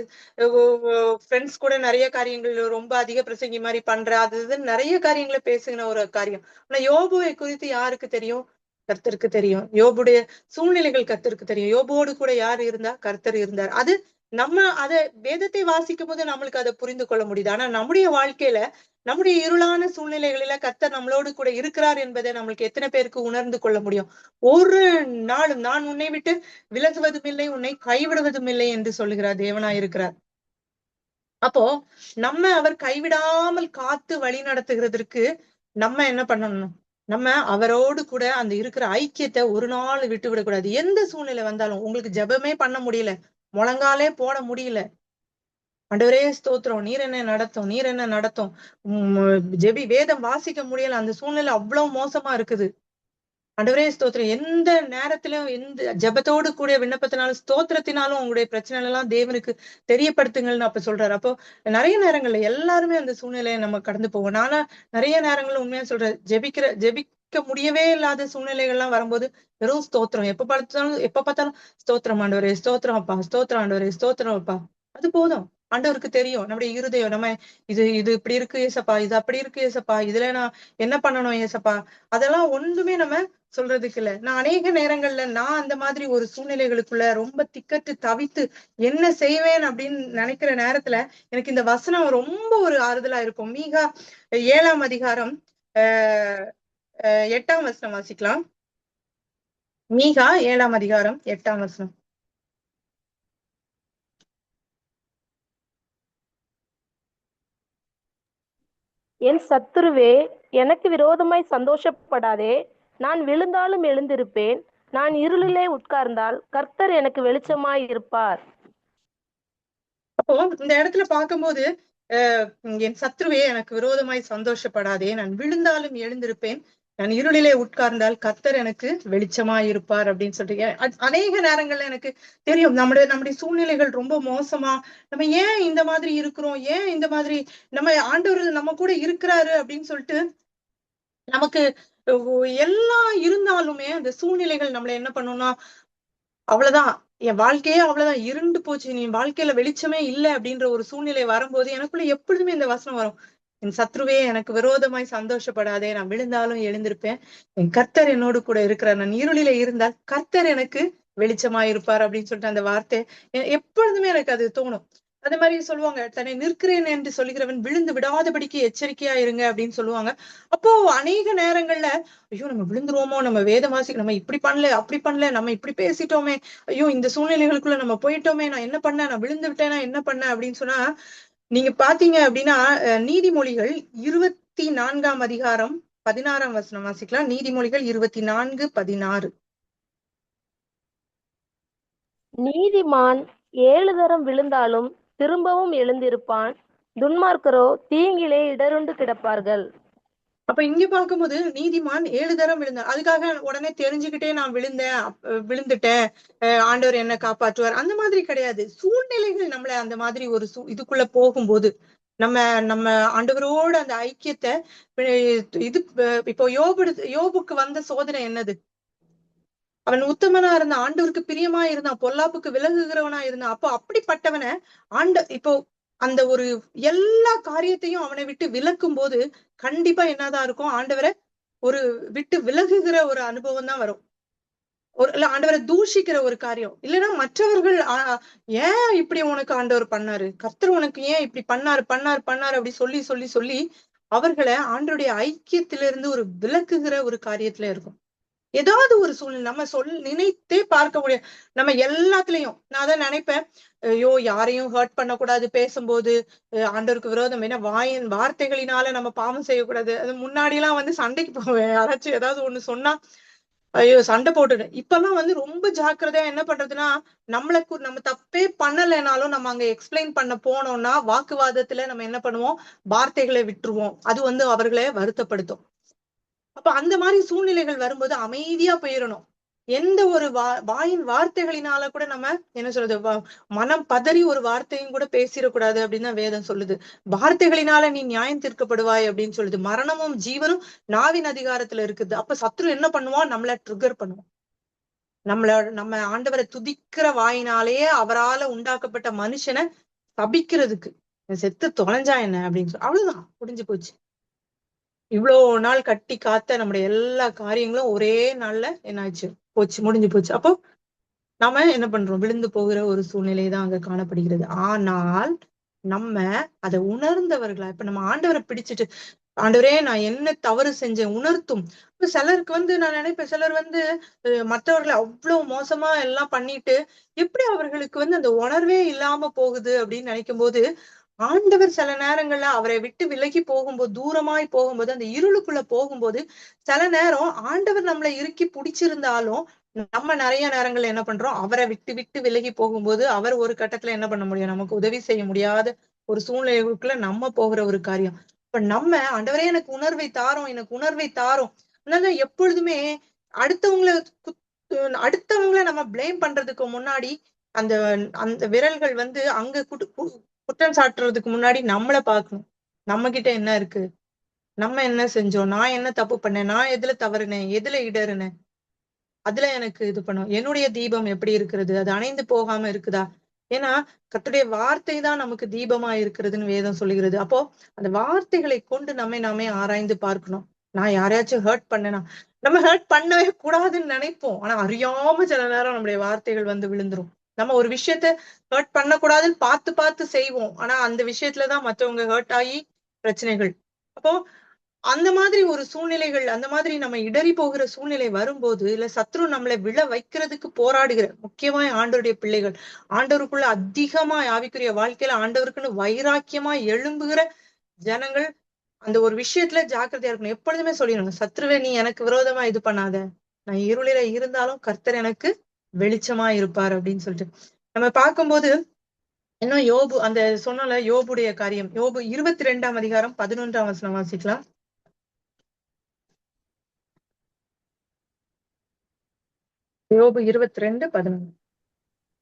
ஃப்ரெண்ட்ஸ் கூட நிறைய காரியங்கள் ரொம்ப அதிக பிரசங்கி மாதிரி பண்ற அது நிறைய காரியங்களை பேசுகிற ஒரு காரியம். ஆனா யோபுவை குறித்து யாருக்கு தெரியும், கர்த்தருக்கு தெரியும். யோபுடைய சூழ்நிலைகள் கர்த்தருக்கு தெரியும். யோபுவோடு கூட யார் இருந்தா, கர்த்தர் இருந்தார். அது நம்ம அத வேதத்தை வாசிக்கும் போது நம்மளுக்கு அதை புரிந்து கொள்ள முடியுது. ஆனா நம்முடைய வாழ்க்கையில நம்முடைய இருளான சூழ்நிலைகளில கர்த்தர் நம்மளோடு கூட இருக்கிறார் என்பதை நம்மளுக்கு எத்தனை பேருக்கு உணர்ந்து கொள்ள முடியும். ஒரு நாளும் நான் உன்னை விட்டு விலகுவதும் இல்லை, உன்னை கைவிடுவதும் இல்லை என்று சொல்லுகிறார் தேவனாய் இருக்கிறார். அப்போ நம்ம அவர் கைவிடாமல் காத்து வழி நடத்துகிறதற்கு நம்ம என்ன பண்ணணும், நம்ம அவரோடு கூட அந்த இருக்கிற ஐக்கியத்தை ஒரு நாள் விட்டு விடக்கூடாது. எந்த சூழ்நிலை வந்தாலும் உங்களுக்கு ஜெபமே பண்ண முடியல, முழங்காலே போட முடியல, ஆண்டவரே ஸ்தோத்திரம், நீர் என்ன நடத்தும், நீர் என்ன நடத்தும், வேதம் வாசிக்க முடியல, அந்த சூழ்நிலை அவ்வளவு மோசமா இருக்குது, ஆண்டவரே ஸ்தோத்திரம், எந்த நேரத்திலும் எந்த ஜெபத்தோடு கூட விண்ணப்பத்தினாலும் ஸ்தோத்திரத்தினாலும் உங்களுடைய பிரச்சனை எல்லாம் தேவனுக்கு தெரியப்படுத்துங்கள்னு அப்ப சொல்றாரு. அப்போ நிறைய நேரங்கள்ல எல்லாருமே அந்த சூழ்நிலையை நம்ம கடந்து போவோம். நானா நிறைய நேரங்கள்ல உண்மையா சொல்றேன், ஜெபிக்க முடியவே இல்லாத சூழ்நிலைகள்லாம் வரும்போது வெறும் ஸ்தோத்திரம், எப்ப பார்த்தாலும் ஸ்தோத்திரம் ஆண்டவரே, ஸ்தோத்திரம் அப்பா, ஸ்தோத்திரம் ஆண்டவரே, ஸ்தோத்திரம் அப்பா, அது போதும். ஆண்டவருக்கு தெரியும் நம்முடைய இருதயம், நம்ம இது இப்படி இருக்கு ஏசப்பா, இது அப்படி இருக்கு ஏசப்பா, இதுல நான் என்ன பண்ணணும் ஏசப்பா, அதெல்லாம் ஒன்றுமே நம்ம சொல்றதுக்கு இல்ல. நான் அநேக நேரங்கள்ல நான் அந்த மாதிரி ஒரு சூழ்நிலைகளுக்குள்ள ரொம்ப திக்கட்டு தவித்து என்ன செய்வேன் அப்படின்னு நினைக்கிற நேரத்துல எனக்கு இந்த வசனம் ரொம்ப ஒரு ஆறுதலா இருக்கும். மீகா 7ஆம் அதிகாரம் 8ஆம் வசனம் வாசிக்கலாம். மீகா 7ஆம் அதிகாரம் 8ஆம் வசனம். என் சத்துருவே, எனக்கு விரோதமாய் சந்தோஷப்படாதே, நான் விழுந்தாலும் எழுந்திருப்பேன், நான் இருளிலே உட்கார்ந்தால் கர்த்தர் எனக்கு வெளிச்சமாய் இருப்பார். அப்போ இந்த இடத்துல பார்க்கும்போது என் சத்ருவே எனக்கு விரோதமாய் சந்தோஷப்படாதே, நான் விழுந்தாலும் எழுந்திருப்பேன், நான் இருளிலே உட்கார்ந்தால் கர்த்தர் எனக்கு வெளிச்சமாய் இருப்பார் அப்படின்னு சொல்றீங்க. அநேக நேரங்கள்ல எனக்கு தெரியும் நம்முடைய சூழ்நிலைகள் ரொம்ப மோசமா, நம்ம ஏன் இந்த மாதிரி இருக்கிறோம், ஏன் இந்த மாதிரி நம்ம ஆண்டவர் நம்ம கூட இருக்கிறாரு அப்படின்னு சொல்லிட்டு நமக்கு எல்லாம் இருந்தாலுமே அந்த சூழ்நிலைகள் நம்மள என்ன பண்ணும்னா, அவ்வளவுதான் என் வாழ்க்கையே அவ்வளவுதான் இருண்டு போச்சு, நீ வாழ்க்கையில வெளிச்சமே இல்லை அப்படின்ற ஒரு சூழ்நிலை வரும்போது எனக்குள்ள எப்பொழுதுமே இந்த வசனம் வரும், என் சத்ருவே எனக்கு விரோதமாய் சந்தோஷப்படாதே, நான் விழுந்தாலும் எழுந்திருப்பேன், என் கர்த்தர் என்னோடு கூட இருக்கிறார், நான் இருளில இருந்தால் கர்த்தர் எனக்கு வெளிச்சமாய் இருப்பார் அப்படின்னு சொல்லிட்டு அந்த வார்த்தை எப்பொழுதுமே எனக்கு அது தோணும். அதே மாதிரி சொல்லுவாங்க, தன்னை நிற்கிறேன் என்று சொல்லுகிறவன் விழுந்து விடாதபடிக்கு எச்சரிக்கையா இருங்க அப்படின்னு சொல்லுவாங்க. அப்போ அநேக நேரங்கள்ல ஐயோ நம்ம விழுந்துருவோமோ, நம்ம வேதவாசிக்கு நம்ம இப்படி பண்ணல அப்படி பண்ணல, நம்ம இப்படி பேசிட்டோமே, ஐயோ இந்த சூழ்நிலைகளுக்குள்ள நம்ம போயிட்டோமே, நான் என்ன பண்ணேன், நான் விழுந்து விட்டேனா என்ன பண்ணேன் அப்படின்னு சொன்னா, நீங்க பாத்தீங்க அப்படின்னா நீதிமொழிகள் 24ஆம் அதிகாரம் 16ஆம் வசனம் வாசிக்கலாம். நீதிமொழிகள் 24:16. நீதிமான் 7 தரம் விழுந்தாலும் திரும்பவும் எழுந்திருப்பான், துன்மார்க்கரோ தீங்கிலே இடருண்டு கிடப்பார்கள். அப்ப இங்க பார்க்கும்போது நீதிமான் 7 தரம் விழுந்தான், அதுக்காக உடனே தெரிஞ்சுக்கிட்டே நான் விழுந்துட்டேன், ஆண்டவர் என்ன காப்பாற்றுவார் அந்த மாதிரி கிடையாது. சூழ்நிலைகள் நம்மள அந்த மாதிரி ஒரு இதுக்குள்ள போகும்போது நம்ம நம்ம ஆண்டவரோட அந்த ஐக்கியத்தை இது இப்போ யோபுக்கு வந்த சோதனை என்னது, அவன் உத்தமனா இருந்தான், ஆண்டவருக்கு பிரியமா இருந்தான், பொல்லாப்புக்கு விலகுகிறவனா இருந்தான். அப்போ அப்படிப்பட்டவனை இப்போ அந்த ஒரு எல்லா காரியத்தையும் அவனை விட்டு விலக்கும் போது கண்டிப்பா என்னதான் இருக்கும், ஆண்டவரை ஒரு விட்டு விலகுகிற ஒரு அனுபவம் தான் வரும். இல்ல ஆண்டவரை தூஷிக்கிற ஒரு காரியம், இல்லைன்னா மற்றவர்கள் ஏன் இப்படி உனக்கு ஆண்டவர் பண்ணாரு, கர்த்தர் உனக்கு ஏன் இப்படி பண்ணாரு அப்படி சொல்லி சொல்லி சொல்லி அவர்களை ஆண்டவருடைய ஐக்கியத்திலிருந்து ஒரு விலக்குகிற ஒரு காரியத்துல இருக்கும். ஏதாவது ஒரு சூழ்நிலை நம்ம நினைத்தே பார்க்க முடியும். நம்ம எல்லாத்துலயும் நான் அதான் நினைப்பேன், ஐயோ யாரையும் ஹர்ட் பண்ணக்கூடாது, பேசும்போது ஆண்டவருக்கு விரோதம், ஏன்னா வார்த்தைகளினால நம்ம பாவம் செய்யக்கூடாது. அது முன்னாடி எல்லாம் வந்து சண்டைக்கு போவேன், யாராச்சும் ஏதாவது ஒண்ணு சொன்னா ஐயோ சண்டை போட்டுடு. இப்பெல்லாம் வந்து ரொம்ப ஜாக்கிரதையா என்ன பண்றதுன்னா, நம்ம தப்பே பண்ணலைனாலும் நம்ம அங்க எக்ஸ்பிளைன் பண்ண போனோம்னா வாக்குவாதத்துல நம்ம என்ன பண்ணுவோம், வார்த்தைகளை விட்டுருவோம், அது வந்து அவர்களை வருத்தப்படுத்தும். அப்ப அந்த மாதிரி சூழ்நிலைகள் வரும்போது அமைதியா போயிடணும். எந்த ஒரு வாயின் வார்த்தைகளினால கூட நம்ம என்ன சொல்றது, மனம் பதறி ஒரு வார்த்தையும் கூட பேசிடக்கூடாது அப்படின்னு தான் வேதம் சொல்லுது. வார்த்தைகளினால நீ நியாயம் தீர்க்கப்படுவாய் அப்படின்னு சொல்லுது. மரணமும் ஜீவனும் நாவின் அதிகாரத்துல இருக்குது. அப்ப சத்ரு என்ன பண்ணுவான், நம்மள ட்ரிகர் பண்ணுவோம். நம்ம ஆண்டவரை துதிக்கிற வாயினாலேயே அவரால உண்டாக்கப்பட்ட மனுஷனை சபிக்கிறதுக்கு, செத்து தொலைஞ்சா என்ன அப்படின்னு சொல்லி அவ்வளவுதான் முடிஞ்சு போச்சு. இவ்வளவு நாள் கட்டி காத்த நம்முடைய எல்லா காரியங்களும் ஒரே நாள்ல என்னாச்சு, போச்சு, முடிஞ்சு போச்சு. அப்போ நாம என்ன பண்றோம், விழுந்து போகிற ஒரு சூழ்நிலை தான் அங்க காணப்படுகிறது. ஆனால் நம்ம அதை உணர்ந்தவர்களா, இப்ப நம்ம ஆண்டவரை பிடிச்சிட்டு ஆண்டவரே நான் என்ன தவறு செஞ்சேன் உணர்த்தும். சிலருக்கு வந்து நான் நினைப்பேன், சிலர் வந்து மற்றவர்களை அவ்வளவு மோசமா எல்லாம் பண்ணிட்டு எப்படி அவர்களுக்கு வந்து அந்த உணர்வே இல்லாம போகுது அப்படின்னு நினைக்கும் போது, ஆண்டவர் சில நேரங்கள்ல அவரை விட்டு விலகி போகும்போது, தூரமாய் போகும்போது, அந்த இருளுக்குள்ள போகும்போது சில நேரம் ஆண்டவர் நம்மளை இறுக்கி பிடிச்சிருந்தாலும் நம்ம நிறைய நேரங்கள்ல என்ன பண்றோம், அவரை விட்டு விட்டு விலகி போகும்போது அவர் ஒரு கட்டத்துல என்ன பண்ண முடியும், நமக்கு உதவி செய்ய முடியாத ஒரு சூழ்நிலைக்குள்ள நம்ம போகிற ஒரு காரியம். இப்ப நம்ம ஆண்டவரே எனக்கு உணர்வை தாரும். அதனால எப்பொழுதுமே அடுத்தவங்களை நம்ம பிளேம் பண்றதுக்கு முன்னாடி அந்த அந்த விரல்கள் வந்து அங்க குற்றம் சாட்டுறதுக்கு முன்னாடி நம்மளை பார்க்கணும். நம்ம கிட்ட என்ன இருக்கு, நம்ம என்ன செஞ்சோம், நான் என்ன தப்பு பண்ணேன், நான் எதுல தவறுனேன், எதுல இடறுனேன், அதுல எனக்கு இது பண்ணும், என்னுடைய தீபம் எப்படி இருக்கிறது, அது அணைந்து போகாம இருக்குதா. ஏன்னா கர்த்தருடைய வார்த்தை தான் நமக்கு தீபமா இருக்கிறதுன்னு வேதம் சொல்லுகிறது. அப்போ அந்த வார்த்தைகளை கொண்டு நாமே ஆராய்ந்து பார்க்கணும். நான் யாரையாச்சும் ஹர்ட் பண்ணேனா, நம்ம ஹர்ட் பண்ணவே கூடாதுன்னு நினைப்போம், ஆனா அறியாம சில நேரம் நம்முடைய வார்த்தைகள் வந்து விழுந்துரும். நம்ம ஒரு விஷயத்த ஹர்ட் பண்ணக்கூடாதுன்னு பார்த்து செய்வோம், ஆனா அந்த விஷயத்துலதான் மற்றவங்க ஹர்ட் ஆகி பிரச்சனைகள். அப்போ அந்த மாதிரி ஒரு சூழ்நிலைகள், அந்த மாதிரி நம்ம இடறி போகிற சூழ்நிலை வரும்போது, இல்ல சத்ரு நம்மளை விழ வைக்கிறதுக்கு போராடுகிற முக்கியமா ஆண்டவருடைய பிள்ளைகள், ஆண்டவருக்குள்ள அதிகமா ஆவிக்குரிய வாழ்க்கையில ஆண்டவருக்குன்னு வைராக்கியமா எழும்புகிற ஜனங்கள் அந்த ஒரு விஷயத்துல ஜாக்கிரதையா இருக்கணும். எப்பொழுதுமே சொல்லிடணும், சத்ருவே நீ எனக்கு விரோதமா இது பண்ணாத, நான் இருளில இருந்தாலும் கர்த்தர் எனக்கு வெளிச்சமா இருப்பார் அப்படின்னு சொல்லிட்டு நம்ம பார்க்கும்போது இன்னும் யோபு அந்த சொன்னல யோபுடைய காரியம், யோபு 22ஆம் அதிகாரம் 11ஆம் வசனம் வாசிக்கலாம். யோபு 22:11.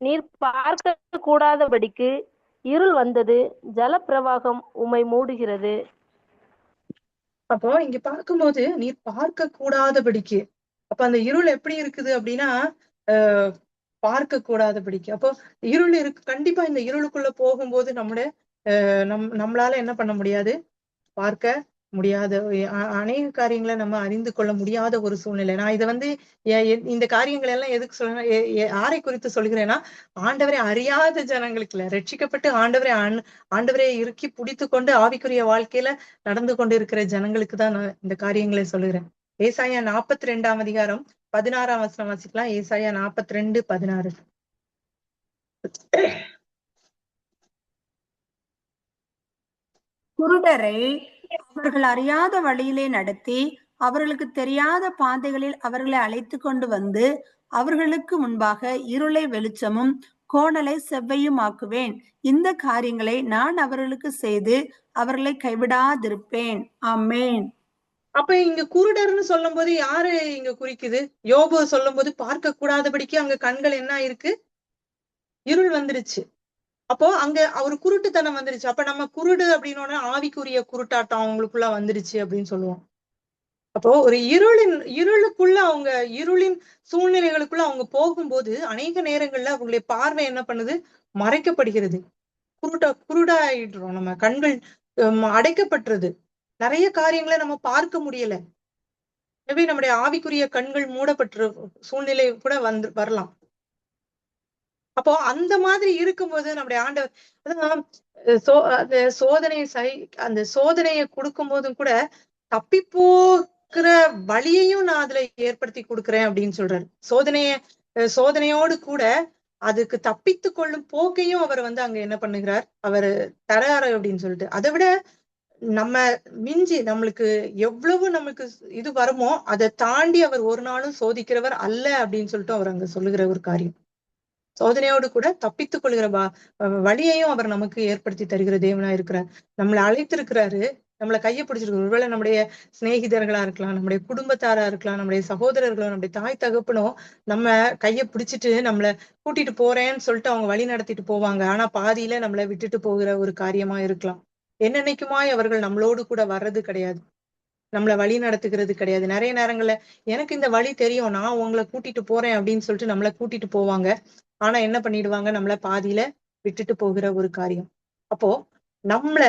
நீர் பார்க்க கூடாதபடிக்கு இருள் வந்தது, ஜலப்பிரவாகம் உம்மை மூடுகிறது. அப்போ இங்க பார்க்கும்போது நீர் பார்க்க கூடாதபடிக்கு, அப்ப அந்த இருள் எப்படி இருக்குது அப்படின்னா பார்க்க கூடாதபடிக்கு. அப்போ இருள் இருக்கு, கண்டிப்பா இந்த இருளுக்குள்ள போகும்போது நம்மளால என்ன பண்ண முடியாது, பார்க்க முடியாத அநேக காரியங்களை நம்ம அறிந்து கொள்ள முடியாத ஒரு சூழ்நிலை. நான் இதை வந்து இந்த காரியங்கள் எல்லாம் எதுக்கு சொல்றேன், யாரை குறித்து சொல்கிறேன்னா, ஆண்டவரை அறியாத ஜனங்களுக்கு இல்ல, ரட்சிக்கப்பட்டு ஆண்டவரை இறுக்கி பிடித்து கொண்டு ஆவிக்குரிய வாழ்க்கையில நடந்து கொண்டு இருக்கிற ஜனங்களுக்கு தான் நான் இந்த காரியங்களை சொல்லுகிறேன். ஏசாயா 42ஆம் அதிகாரம் 16ஆம் வசனம் வாசிக்கலாம். ஏசாயா 42:16. குருடரை அவர்கள் அறியாத வழியிலே நடத்தி அவர்களுக்கு தெரியாத பாதைகளில் அவர்களை அழைத்து கொண்டு வந்து அவர்களுக்கு முன்பாக இருளை வெளிச்சமும் கோணலை செவ்வையுமாக்குவேன். இந்த காரியங்களை நான் அவர்களுக்கு செய்து அவர்களை கைவிடாதிருப்பேன். ஆமென். அப்ப இங்க குருடர்னு சொல்லும் போது யாரு இங்க குறிக்குது? யோபு சொல்லும் போது பார்க்க கூடாதபடிக்கு அங்க கண்கள் என்ன ஆயிருக்கு, இருள் வந்துருச்சு. அப்போ அங்க அவரு குருட்டுத்தனம் வந்துருச்சு. அப்ப நம்ம குருடு அப்படின்னோட ஆவிக்குரிய குருட்டாட்டம் அவங்களுக்குள்ள வந்துருச்சு அப்படின்னு சொல்லுவோம். அப்போ ஒரு இருளுக்குள்ள அவங்க இருளின் சூழ்நிலைகளுக்குள்ள அவங்க போகும்போது அநேக நேரங்கள்ல அவங்களுடைய பார்வை என்ன பண்ணுது, மறைக்கப்படுகிறது. குருடாயிடுறோம், நம்ம கண்கள் அடைக்கப்பட்டுறது, நிறைய காரியங்களை நம்ம பார்க்க முடியல. எனவே நம்முடைய ஆவிக்குரிய கண்கள் மூடப்பட்ட சூழ்நிலை கூட வரலாம். அப்போ அந்த மாதிரி இருக்கும்போது நம்முடைய ஆண்டவர் அந்த அந்த சோதனையை கொடுக்கும் போதும் கூட தப்பி போகிற வழியையும் நான் அதுல ஏற்படுத்தி கொடுக்குறேன் அப்படின்னு சொல்றாரு. சோதனையோடு கூட அதுக்கு தப்பித்து கொள்ளும் போக்கையும் அவர் வந்து அங்க என்ன பண்ணுகிறார், அவர் தராரு அப்படின்னு சொல்லிட்டு. அதை விட நம்ம மிஞ்சி நம்மளுக்கு எவ்வளவு நமக்கு இது வருமோ அதை தாண்டி அவர் ஒரு நாளும் சோதிக்கிறவர் அல்ல அப்படின்னு சொல்லிட்டு அவர் அங்க சொல்லுகிற ஒரு காரியம். சோதனையோடு கூட தப்பித்துக் கொள்கிற வழியையும் அவர் நமக்கு ஏற்படுத்தி தருகிற தேவனா இருக்கிறார். நம்மளை அழைத்திருக்கிறாரு, நம்மளை கையை பிடிச்சிருக்கு. ஒருவேளை நம்முடைய சிநேகிதர்களா இருக்கலாம், நம்முடைய குடும்பத்தாரா இருக்கலாம், நம்முடைய சகோதரர்களோ, நம்முடைய தாய் தகப்பனோ நம்ம கையை பிடிச்சிட்டு நம்மளை கூட்டிட்டு போறேன்னு சொல்லிட்டு அவங்க வழி நடத்திட்டு போவாங்க. ஆனா பாதியில நம்மளை விட்டுட்டு போகிற ஒரு காரியமா இருக்கலாம். என்னன்னைக்குமாய் அவர்கள் நம்மளோடு கூட வர்றது கிடையாது, நம்மளை வழி நடத்துகிறது கிடையாது. நிறைய நேரங்கள்ல எனக்கு இந்த வழி தெரியும், நான் உங்களை கூட்டிட்டு போறேன் அப்படின்னு சொல்லிட்டு நம்மளை கூட்டிட்டு போவாங்க. ஆனா என்ன பண்ணிடுவாங்க, நம்மள பாதியில விட்டுட்டு போகிற ஒரு காரியம். அப்போ நம்மள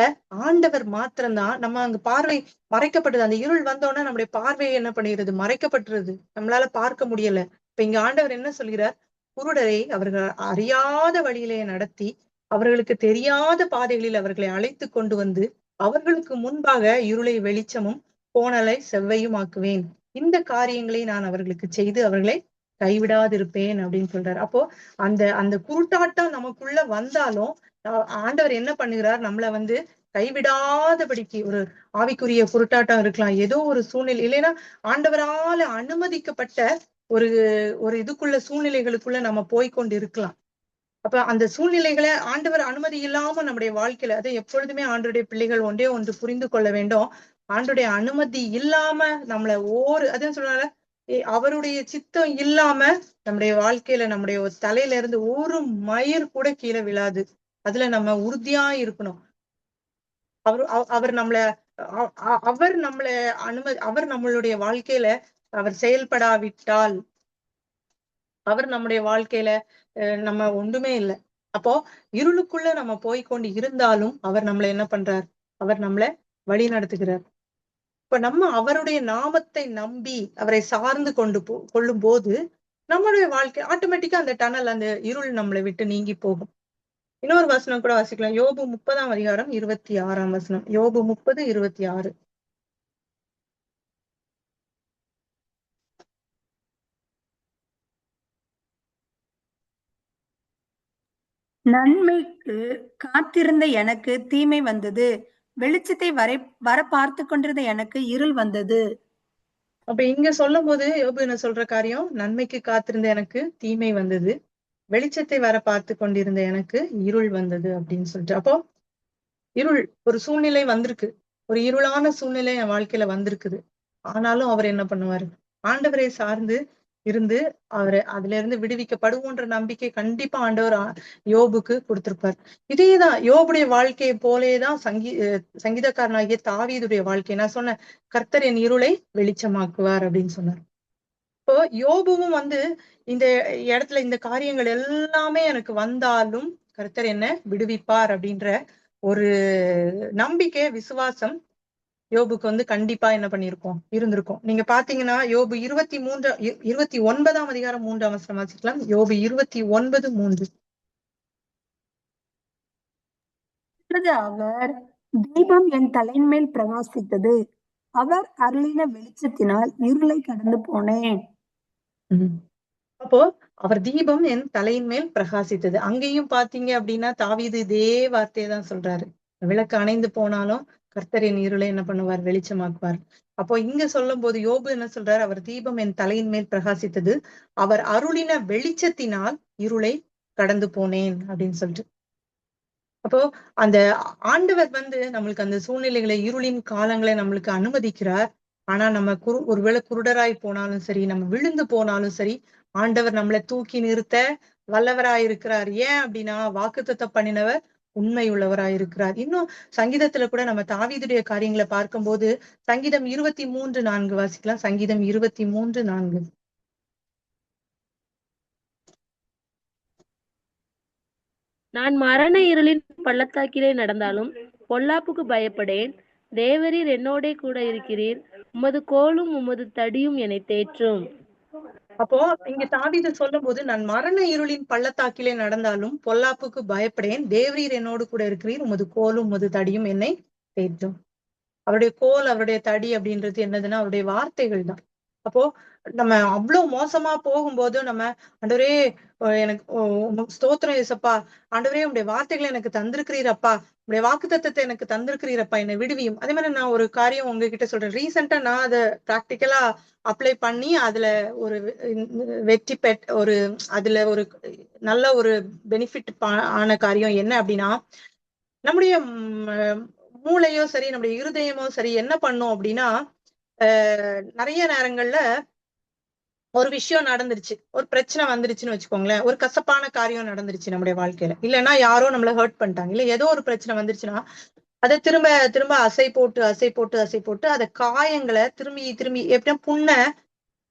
ஆண்டவர் மாத்திரம்தான், நம்ம அங்க பார்வை மறைக்கப்பட்டது. அந்த இருள் வந்தோன்னா நம்முடைய பார்வையை என்ன பண்ணிடுறது, மறைக்கப்பட்டுறது, நம்மளால பார்க்க முடியல. இப்ப இங்க ஆண்டவர் என்ன சொல்கிறார், குருடரை அவர்கள் அறியாத வழியிலே நடத்தி அவர்களுக்கு தெரியாத பாதைகளில் அவர்களை அழைத்து கொண்டு வந்து அவர்களுக்கு முன்பாக இருளை வெளிச்சமும் கோணலை செவ்வையும் ஆக்குவேன். இந்த காரியங்களை நான் அவர்களுக்கு செய்து அவர்களை கைவிடாதிருப்பேன் அப்படின்னு சொல்றாரு. அப்போ அந்த அந்த குருட்டாட்டம் நமக்குள்ள வந்தாலும் ஆண்டவர் என்ன பண்ணுகிறார், நம்மளை வந்து கைவிடாதபடிக்கு. ஒரு ஆவிக்குரிய குருட்டாட்டம் இருக்கலாம், ஏதோ ஒரு சூழ்நிலை, இல்லைன்னா ஆண்டவரால அனுமதிக்கப்பட்ட ஒரு ஒரு இதுக்குள்ள சூழ்நிலைகளுக்குள்ள நம்ம போய்கொண்டு இருக்கலாம். அப்ப அந்த சூழ்நிலைகளை ஆண்டவர் அனுமதி இல்லாம நம்முடைய வாழ்க்கையில, அதை எப்பொழுதுமே ஆண்டவருடைய பிள்ளைகள் ஒன்று புரிந்து கொள்ள வேண்டும். ஆண்டவருடைய அனுமதி இல்லாம நம்மள அதான் சொல்றாங்க, அவருடைய சித்தம் இல்லாம நம்முடைய வாழ்க்கையில நம்முடைய தலையில இருந்து ஒரு மயிர் கூட கீழே விழாது. அதுல நம்ம உறுதியா இருக்கணும். அவர் நம்மளுடைய வாழ்க்கையில அவர் செயல்படாவிட்டால் அவர் நம்முடைய வாழ்க்கையில நம்ம ஒன்றுமே இல்லை. அப்போ இருளுக்குள்ள நம்ம போய்கொண்டு இருந்தாலும் அவர் நம்மளை என்ன பண்றார், அவர் நம்மளை வழி நடத்துகிறார். இப்ப நம்ம அவருடைய நாமத்தை நம்பி அவரை சார்ந்து கொள்ளும் போது நம்மளுடைய வாழ்க்கை ஆட்டோமேட்டிக்கா அந்த டனல், அந்த இருள் நம்மளை விட்டு நீங்கி போகும். இன்னொரு வசனம் கூட வாசிக்கலாம். யோபு 30ஆம் அதிகாரம் 26ஆம் வசனம். யோபு 30:26. நன்மைக்கு காத்திருந்த எனக்கு தீமை வந்தது, வெளிச்சத்தை வர பார்த்து கொண்டிருந்த எனக்கு இருள் வந்தது. அப்ப இங்க சொல்லும் போது யோபு என்ன சொல்ற காரியம், நன்மைக்கு காத்திருந்த எனக்கு தீமை வந்தது, வெளிச்சத்தை வர பார்த்து கொண்டிருந்த எனக்கு இருள் வந்தது அப்படின்னு சொல்லிட்டு. அப்போ இருள் ஒரு சூழ்நிலை வந்திருக்கு, ஒரு இருளான சூழ்நிலை என் வாழ்க்கையில வந்திருக்குது. ஆனாலும் அவர் என்ன பண்ணுவாரு, ஆண்டவரை சார்ந்து இருந்து அவரை அதுல இருந்து விடுவிக்கப்படுவோன்ற நம்பிக்கை கண்டிப்பா ஆண்டவர் யோபுக்கு கொடுத்திருப்பார். இதேதான் யோபுடைய வாழ்க்கையை போலேதான் சங்கீதக்காரனாகிய தாவீதுடைய வாழ்க்கை. நான் சொன்னேன், கர்த்தர் என் இருளை வெளிச்சமாக்குவார் அப்படின்னு சொன்னார். இப்போ யோபுவும் வந்து இந்த இடத்துல இந்த காரியங்கள் எல்லாமே எனக்கு வந்தாலும் கர்த்தர் என்ன விடுவிப்பார் அப்படின்ற ஒரு நம்பிக்கை, விசுவாசம் யோபுக்கு வந்து கண்டிப்பா என்ன பண்ணிருக்கோம், இருந்திருக்கும். நீங்க பாத்தீங்கன்னா யோபு 29ஆம் அதிகாரம் 3ஆம் வசனம் வாசிக்கலாம். யோபு 29:3. அவர் தீபம் என் தலையின் மேல் பிரகாசித்தது, அவர் அருளின வெளிச்சத்தினால் இருளை கடந்து போனேன். அப்போ அவர் தீபம் என் தலையின் மேல் பிரகாசித்தது. அங்கேயும் பாத்தீங்க அப்படின்னா தாவீது இதே வார்த்தையை தான் சொல்றாரு, விளக்கு அணைந்து போனாலும் கர்த்தர் என் இருளை என்ன பண்ணுவார், வெளிச்சமாக்குவார். அப்போ இங்க சொல்லும் போது யோபு என்ன சொல்றாரு, அவர் தீபம் என் தலையின் மேல் பிரகாசித்தது, அவர் அருளின வெளிச்சத்தினால் இருளை கடந்து போனேன் அப்படின்னு சொல்லிட்டு. அப்போ அந்த ஆண்டவர் வந்து நம்மளுக்கு அந்த சூழ்நிலைகளை, இருளின் காலங்களை நம்மளுக்கு அனுமதிக்கிறார். ஆனா நம்ம ஒருவேளை குருடராய் போனாலும் சரி, நம்ம விழுந்து போனாலும் சரி, ஆண்டவர் நம்மளை தூக்கி நிறுத்த வல்லவராயிருக்கிறார். ஏன் அப்படின்னா வாக்குத்தத்தம் பண்ணினவர் உண்மை உள்ளவராயிருக்கிறார். இன்னும் சங்கீதத்துல கூட நம்ம தாவீதுடைய காரியங்களை பார்க்கும்போது சங்கீதம் 23:4 வாசிக்கலாம். சங்கீதம் 23:4. நான் மரண இருளின் பள்ளத்தாக்கிலே நடந்தாலும் பொல்லாப்புக்கு பயப்படேன். தேவரீர் என்னோடே கூட இருக்கிறீர், உமது கோலும் உமது தடியும் என்னை தேற்றும். அப்போ இங்க தாவீது சொல்லும் போது, நான் மரண இருளின் பள்ளத்தாக்கிலே நடந்தாலும் பொல்லாப்புக்கு பயப்படேன், தேவரீர் என்னோடு கூட இருக்கிறீர், உமது கோலும் உமது தடியும் என்னை தேற்றும். அவருடைய கோல், அவருடைய தடி அப்படின்றது என்னதுன்னா அவருடைய வார்த்தைகள் தான். அப்போ நம்ம அவ்வளவு மோசமா போகும்போது நம்ம ஆண்டவரே எனக்கு ஸ்தோத்திரம் ஏசப்பா, ஆண்டவரே உடைய வார்த்தைகளை எனக்கு தந்திருக்கிறீரப்பா, உடைய வாக்குத்தத்தத்தை எனக்கு தந்திருக்கிறீரப்பா, என்னை விடுவியும். அதே மாதிரி நான் ஒரு காரியம் உங்ககிட்ட சொல்றேன். ரீசெண்டா நான் அதை பிராக்டிக்கலா அப்ளை பண்ணி அதுல ஒரு வெற்றி ஒரு அதுல ஒரு நல்ல ஒரு பெனிஃபிட் ஆன காரியம் என்ன அப்படின்னா, நம்முடைய மூளையோ சரி, நம்முடைய இருதயமோ சரி என்ன பண்ணும் அப்படின்னா, நிறைய நேரங்கள்ல ஒரு விஷயம் நடந்துருச்சு, ஒரு பிரச்சனை வந்துருச்சுன்னு வச்சுக்கோங்களேன், ஒரு கசப்பான காரியம் நடந்துருச்சு நம்முடைய வாழ்க்கையில, இல்லைன்னா யாரோ நம்மள ஹர்ட் பண்ணிட்டாங்க, இல்ல ஏதோ ஒரு பிரச்சனை வந்துருச்சுன்னா அதை திரும்ப திரும்ப அசை போட்டு அதை காயங்களை திரும்பி எப்படின்னா புண்ணை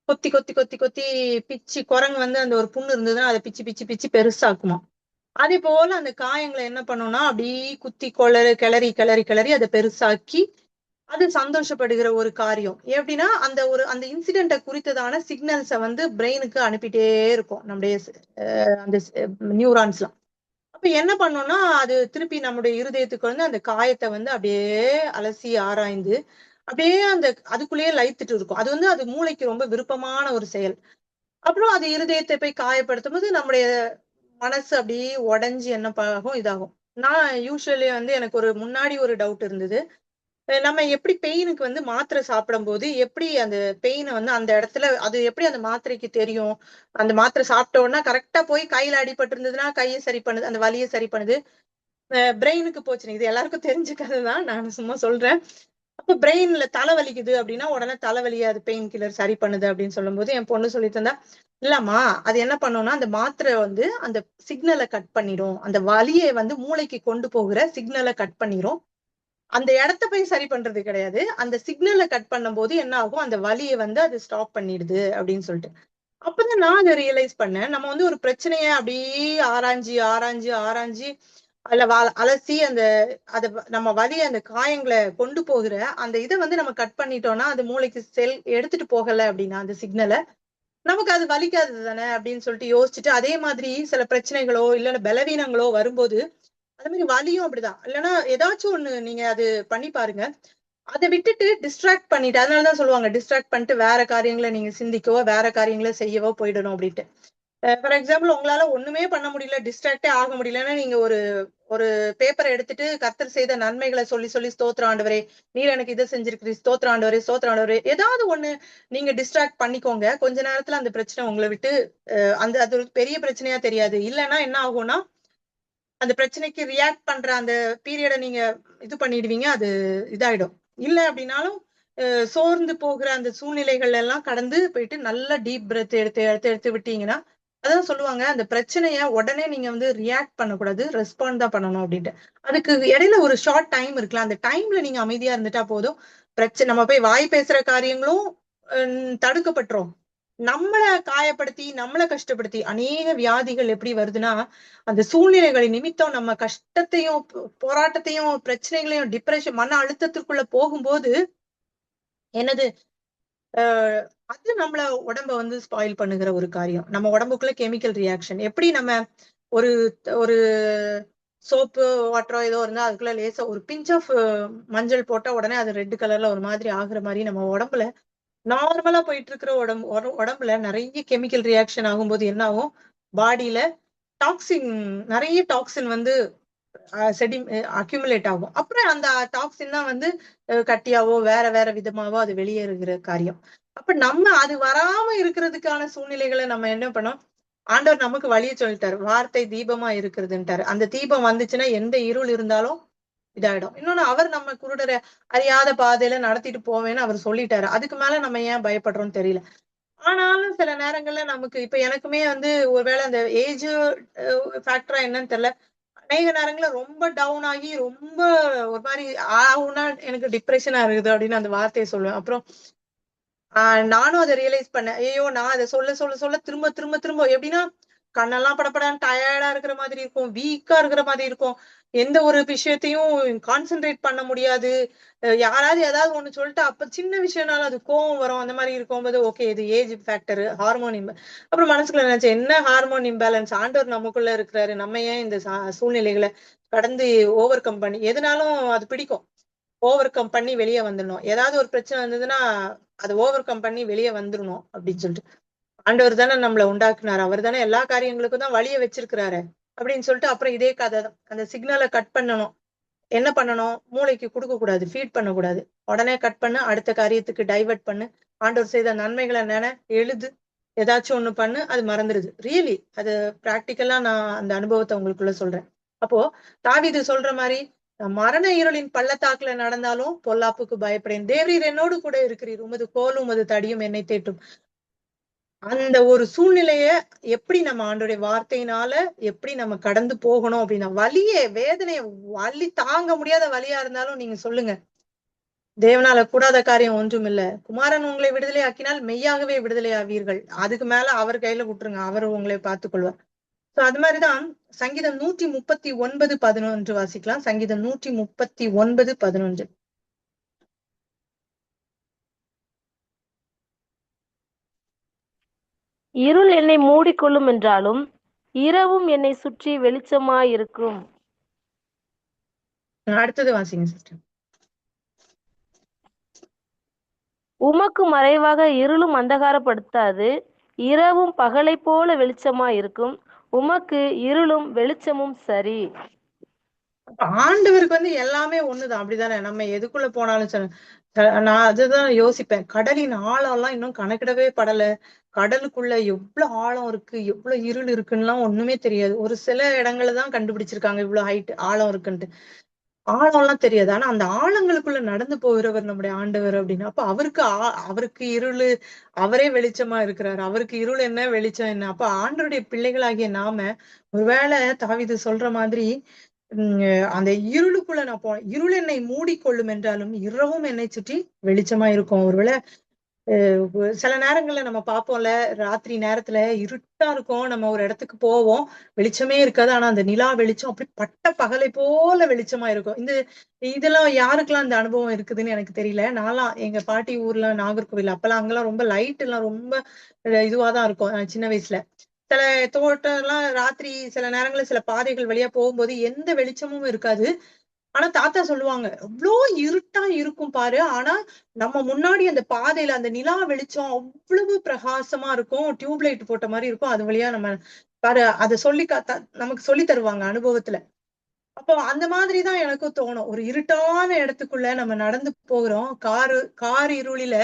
கொத்தி கொத்தி கொத்தி கொத்தி பிச்சு, குரங்கு வந்து அந்த ஒரு புண்ணு இருந்ததுன்னா அதை பிச்சு பிச்சு பிச்சு பெருசாக்குமா. அதே போல அந்த காயங்களை என்ன பண்ணோம்னா அப்படி குத்தி கிளறி அதை பெருசாக்கி அது சந்தோஷப்படுகிற ஒரு காரியம். எப்படின்னா அந்த இன்சிடென்ட்டை குறித்ததான சிக்னல்ஸை வந்து பிரெயினுக்கு அனுப்பிட்டே இருக்கும் நம்முடைய அந்த நியூரான்ஸ்லாம். அப்ப என்ன பண்ணோம்னா அது திருப்பி நம்முடைய இருதயத்துக்கு வந்து அந்த காயத்தை வந்து அப்படியே அலசி ஆராய்ந்து அப்படியே அதுக்குள்ளேயே லயித்துட்டு இருக்கும். அது வந்து அது மூளைக்கு ரொம்ப விருப்பமான ஒரு செயல். அப்புறம் அது இருதயத்தை போய் காயப்படுத்தும் போது நம்முடைய மனசு அப்படியே உடஞ்சி என்ன ஆகும், இதாகும். நான் யூஸ்வலி வந்து எனக்கு முன்னாடி ஒரு டவுட் இருந்தது, நம்ம எப்படி பெயினுக்கு வந்து மாத்திரை சாப்பிடும் போது எப்படி அந்த பெயினை வந்து அந்த இடத்துல அது எப்படி அந்த மாத்திரைக்கு தெரியும், அந்த மாத்திரை சாப்பிட்ட உடனே கரெக்டா போய் கையில அடிபட்டு இருந்ததுன்னா கையை சரி பண்ணுது, அந்த வலியை சரி பண்ணுது. பிரெயினுக்கு போச்சுன்னு இது எல்லாருக்கும் தெரிஞ்சுக்கிறதுதான், நான் சும்மா சொல்றேன். அப்ப பிரெயின்ல தலைவலிக்குது அப்படின்னா உடனே தலைவலியை அது பெயின் கில்லர் சரி பண்ணுது அப்படின்னு சொல்லும் போது என் பொண்ணு சொல்லி தந்தா, இல்லம்மா அது என்ன பண்ணும்னா அந்த மாத்திரை வந்து அந்த சிக்னலை கட் பண்ணிடும், அந்த வலியை வந்து மூளைக்கு கொண்டு போகிற சிக்னலை கட் பண்ணிடும், அந்த இடத்த போய் சரி பண்றது கிடையாது, அந்த சிக்னலை கட் பண்ணும் போது என்ன ஆகும், அந்த வலியை வந்து அது ஸ்டாப் பண்ணிடுது அப்படின்னு சொல்லிட்டு. அப்பதான் நான் அதை ரியலைஸ் பண்ணேன், நம்ம வந்து ஒரு பிரச்சனைய அப்படியே ஆராய்ஞ்சி அதுல அலசி அதை நம்ம வலி அந்த காயங்களை கொண்டு போகிற அந்த இதை வந்து நம்ம கட் பண்ணிட்டோம்னா அது மூளைக்கு எடுத்துட்டு போகல அப்படின்னா அந்த சிக்னலை நமக்கு அது வலிக்காதது தானே அப்படின்னு சொல்லிட்டு யோசிச்சுட்டு, அதே மாதிரி சில பிரச்சனைகளோ இல்லைன்னா பலவீனங்களோ வரும்போது அதே மாதிரி வலியும் அப்படிதான். இல்லைன்னா ஏதாச்சும் ஒண்ணு நீங்க அது பண்ணி பாருங்க, அதை விட்டுட்டு டிஸ்ட்ராக்ட் பண்ணிட்டு, அதனாலதான் சொல்லுவாங்க டிஸ்ட்ராக்ட் பண்ணிட்டு வேற காரியங்களை நீங்க சிந்திக்கவோ வேற காரியங்களை செய்யவோ போயிடணும் அப்படின்ட்டு. ஃபார் எக்ஸாம்பிள் உங்களால ஒண்ணுமே பண்ண முடியல, டிஸ்ட்ராக்டே ஆக முடியலன்னா நீங்க ஒரு ஒரு பேப்பரை எடுத்துட்டு கர்த்தர் செய்த நன்மைகளை சொல்லி சொல்லி ஸ்தோத்திர ஆண்டவரே, நீர் எனக்கு இதை செஞ்சிருக்கிறீர், ஸ்தோத்திர ஆண்டவரே, ஸ்தோத்திர ஆண்டவரே, ஏதாவது ஒண்ணு நீங்க டிஸ்ட்ராக்ட் பண்ணிக்கோங்க. கொஞ்ச நேரத்துல அந்த பிரச்சனை உங்களை விட்டு அது ஒரு பெரிய பிரச்சனையா தெரியாது. இல்லைன்னா என்ன ஆகும்னா அந்த பிரச்சனைக்கு ரியாக்ட் பண்ற அந்த பீரியடை நீங்க இது பண்ணிடுவீங்க, அது இதாயிடும். இல்ல அப்படின்னாலும் சோர்ந்து போகிற அந்த சூழ்நிலைகள் எல்லாம் கடந்து போயிட்டு நல்ல டீப் பிரெத் எடுத்து எடுத்து எடுத்து விட்டீங்கன்னா, அதான் சொல்லுவாங்க, அந்த பிரச்சனைய உடனே நீங்க வந்து ரியாக்ட் பண்ணக்கூடாது, ரெஸ்பாண்ட் தான் பண்ணணும் அப்படின்ட்டு. அதுக்கு இடையில ஒரு ஷார்ட் டைம் இருக்கலாம். அந்த டைம்ல நீங்க அமைதியா இருந்துட்டா போதும். பிரச்சனை நம்ம போய் வாய் பேசுற காரியங்களும் தடுக்கப்பட்டுரும். நம்மளை காயப்படுத்தி நம்மளை கஷ்டப்படுத்தி அநேக வியாதிகள் எப்படி வருதுன்னா, அந்த சூழ்நிலைகளின் நிமித்தம் நம்ம கஷ்டத்தையும் போராட்டத்தையும் பிரச்சனைகளையும் டிப்ரெஷன் மன அழுத்தத்திற்குள்ள போகும்போது என்னது அது நம்மள உடம்ப வந்து ஸ்பாயில் பண்ணுகிற ஒரு காரியம். நம்ம உடம்புக்குள்ள கெமிக்கல் ரியாக்ஷன் எப்படி நம்ம ஒரு ஒரு சோப்பு வாட்டரோ ஏதோ இருந்தா அதுக்குள்ள லேசா ஒரு பிஞ்ச் ஆஃப் மஞ்சள் போட்டா உடனே அது ரெட் கலர்ல ஒரு மாதிரி ஆகுற மாதிரி நம்ம உடம்புல நார்மலா போயிட்டு இருக்கிற உடம்புல நிறைய கெமிக்கல் ரியாக்ஷன் ஆகும்போது என்ன ஆகும், பாடியில டாக்ஸின் நிறைய டாக்ஸின் வந்து அக்யூமுலேட் ஆகும். அப்புறம் அந்த டாக்ஸின் தான் வந்து கட்டியாவோ வேற வேற விதமாவோ அது வெளியேறுகிற காரியம். அப்ப நம்ம அது வராம இருக்கிறதுக்கான சூழ்நிலைகளை நம்ம என்ன பண்ணோம், ஆண்டவர் நமக்கு வழிய சொல்லிட்டாரு, வார்த்தை தீபமா இருக்கிறதுன்ட்டாரு. அந்த தீபம் வந்துச்சுன்னா எந்த இருள் இருந்தாலும் இதாயிடும். இன்னொன்னு அவர் நம்ம குருடரை அறியாத பாதையில நடத்திட்டு போவேன்னு அவர் சொல்லிட்டாரு. அதுக்கு மேல நம்ம ஏன் பயப்படுறோம்னு தெரியல. ஆனாலும் சில நேரங்கள்ல நமக்கு இப்ப எனக்குமே வந்து ஒருவேளை அந்த ஏஜ் ஃபேக்டரா என்னன்னு தெரியல, அநேக நேரங்கள்ல ரொம்ப டவுன் ஆகி ரொம்ப ஒரு மாதிரி ஆகுனா எனக்கு டிப்ரெஷனா இருக்குது அப்படின்னு அந்த வார்த்தையை சொல்லுவேன். அப்புறம் நானும் அதை ரியலைஸ் பண்ணேன். ஐயோ நான் அதை சொல்ல சொல்ல சொல்ல திரும்ப திரும்ப திரும்ப எப்படின்னா கண்ணெல்லாம் படப்படான்னு டயர்டா இருக்கிற மாதிரி இருக்கும், வீக்கா இருக்கிற மாதிரி இருக்கும், எந்த ஒரு விஷயத்தையும் கான்சென்ட்ரேட் பண்ண முடியாது. யாராவது ஏதாவது ஒண்ணு சொல்லிட்டு அப்ப சின்ன விஷயம்னாலும் அது கோவம் வரும். அந்த மாதிரி இருக்கும்போது ஓகே இது ஏஜ் ஃபேக்டர், ஹார்மோன் அப்புறம் மனசுக்குள்ள நினைச்சேன், என்ன ஹார்மோன் இம்பேலன்ஸ், ஆண்டவர் நமக்குள்ள இருக்கிறாரு, நம்ம ஏன் இந்த சூழ்நிலைகளை கடந்து ஓவர் கம் பண்ணி எதுனாலும் அது பிடிக்கும் ஓவர் கம் பண்ணி வெளியே வந்துடணும். ஏதாவது ஒரு பிரச்சனை வந்ததுன்னா அதை ஓவர் கம் பண்ணி வெளியே வந்துடணும் அப்படின்னு சொல்லிட்டு, ஆண்டவர் தானே நம்மளை உண்டாக்குனாரு, அவர் தானே எல்லா காரியங்களுக்கும் தான் வழிய வச்சிருக்கிறாரு அப்படின்னு சொல்லிட்டு அப்புறம் இதே கதை தான். அந்த சிக்னலை கட் பண்ணணும். என்ன பண்ணணும், மூளைக்கு கொடுக்க கூடாது, ஃபீட் பண்ணக்கூடாது, உடனே கட் பண்ணு, அடுத்த காரியத்துக்கு டைவர்ட் பண்ணு, ஆண்டவர் செய்த நன்மைகளை எழுது, ஏதாச்சும் ஒண்ணு பண்ணு, அது மறந்துடுது. ரியலி அது பிராக்டிக்கலா நான் அந்த அனுபவத்தை உங்களுக்குள்ள சொல்றேன். அப்போ தாவீது சொல்ற மாதிரி மரண இருளின் பள்ளத்தாக்குல நடந்தாலும் பொல்லாப்புக்கு பயப்படேன், தேவரீர் என்னோடு கூட இருக்கிறீர், உமது கோலும் உமது தடியும் என்னை தேட்டும். அந்த ஒரு சூழ்நிலைய எப்படி நம்ம ஆண்டோடைய வார்த்தையினால எப்படி நம்ம கடந்து போகணும் அப்படின்னா, வலிய வேதனைய வலி தாங்க முடியாத வலியா இருந்தாலும் நீங்க சொல்லுங்க, தேவனால கூடாத காரியம் ஒன்றும் இல்ல, குமாரன் உங்களை விடுதலை ஆக்கினால் மெய்யாகவே விடுதலை ஆவீர்கள், அதுக்கு மேல அவர் கையில விட்டுருங்க, அவர் உங்களை பார்த்துக் கொள்வார். சோ அது மாதிரிதான் சங்கீதம் 139:11 வாசிக்கலாம். சங்கீதம் 139:11. இருள் என்னை மூடிக்கொள்ளும் என்றாலும் இரவும் என்னை சுற்றி வெளிச்சமாயிருக்கும். அடுத்தது வாசிங்க சிஸ்டர். உமக்கு மறைவாக இருளும் அந்தகாரப்படுத்தாது, இரவும் பகலை போல வெளிச்சமாயிருக்கும். உமக்கு இருளும் வெளிச்சமும் சரி. ஆண்டவருக்கு வந்து எல்லாமே ஒண்ணுதான், அப்படிதானே? நம்ம எதுக்குள்ள போனாலும் சரி. நான் அதுதான் யோசிப்பேன், கடலின் ஆழம் எல்லாம் இன்னும் கணக்கிடவே படல, கடலுக்குள்ள எவ்வளவு ஆழம் இருக்கு, எவ்வளவு இருள் இருக்குன்னு ஒண்ணுமே தெரியாது. ஒரு சில இடங்கள்ல தான் கண்டுபிடிச்சிருக்காங்க இவ்வளவு ஹைட் ஆழம் இருக்குன்ட்டு, ஆழம் எல்லாம் தெரியாது. ஆனா அந்த ஆழங்களுக்குள்ள நடந்து போகிறவர் நம்முடைய ஆண்டவர் அப்படின்னா, அப்ப அவருக்கு இருளு, அவரே வெளிச்சமா இருக்கிறாரு, அவருக்கு இருள் என்ன வெளிச்சம் என்ன? அப்ப ஆண்டவருடைய பிள்ளைகளாகிய நாம ஒருவேளை தாவீது சொல்ற மாதிரி அந்த இருளுக்குள்ள நான் போனேன், இருள் என்னை மூடிக்கொள்ளும் என்றாலும் இரவும் என்னை சுற்றி வெளிச்சமா இருக்கும். ஒருவேளை சில நேரங்கள்ல நம்ம பார்ப்போம்ல, ராத்திரி நேரத்துல இருட்டா இருக்கும், நம்ம ஒரு இடத்துக்கு போவோம், வெளிச்சமே இருக்காது, ஆனா அந்த நிலா வெளிச்சம் அப்படி பட்ட பகலை போல வெளிச்சமா இருக்கும். இதெல்லாம் யாருக்கெல்லாம் இந்த அனுபவம் இருக்குதுன்னு எனக்கு தெரியல. நான்லாம் எங்க பாட்டி ஊர்ல நாகர்கோவில், அப்பெல்லாம் அங்கெல்லாம் ரொம்ப லைட் எல்லாம் ரொம்ப இதுவாதான் இருக்கும் சின்ன வயசுல. சில தோட்டம் எல்லாம் ராத்திரி சில நேரங்கள்ல சில பாதைகள் வழியா போகும்போது எந்த வெளிச்சமும் இருக்காது, ஆனா தாத்தா சொல்லுவாங்க அவ்வளோ இருட்டா இருக்கும் பாரு, ஆனா நம்ம முன்னாடி அந்த பாதையில அந்த நிலா வெளிச்சம் அவ்வளவு பிரகாசமா இருக்கும், டியூப் லைட் போட்ட மாதிரி இருக்கும். அது வழியா நம்ம பாரு அதை சொல்லி நமக்கு சொல்லி தருவாங்க அனுபவத்துல. அப்போ அந்த மாதிரிதான் எனக்கும் தோணும். ஒரு இருட்டான இடத்துக்குள்ள நம்ம நடந்து போகிறோம், கார் இருளில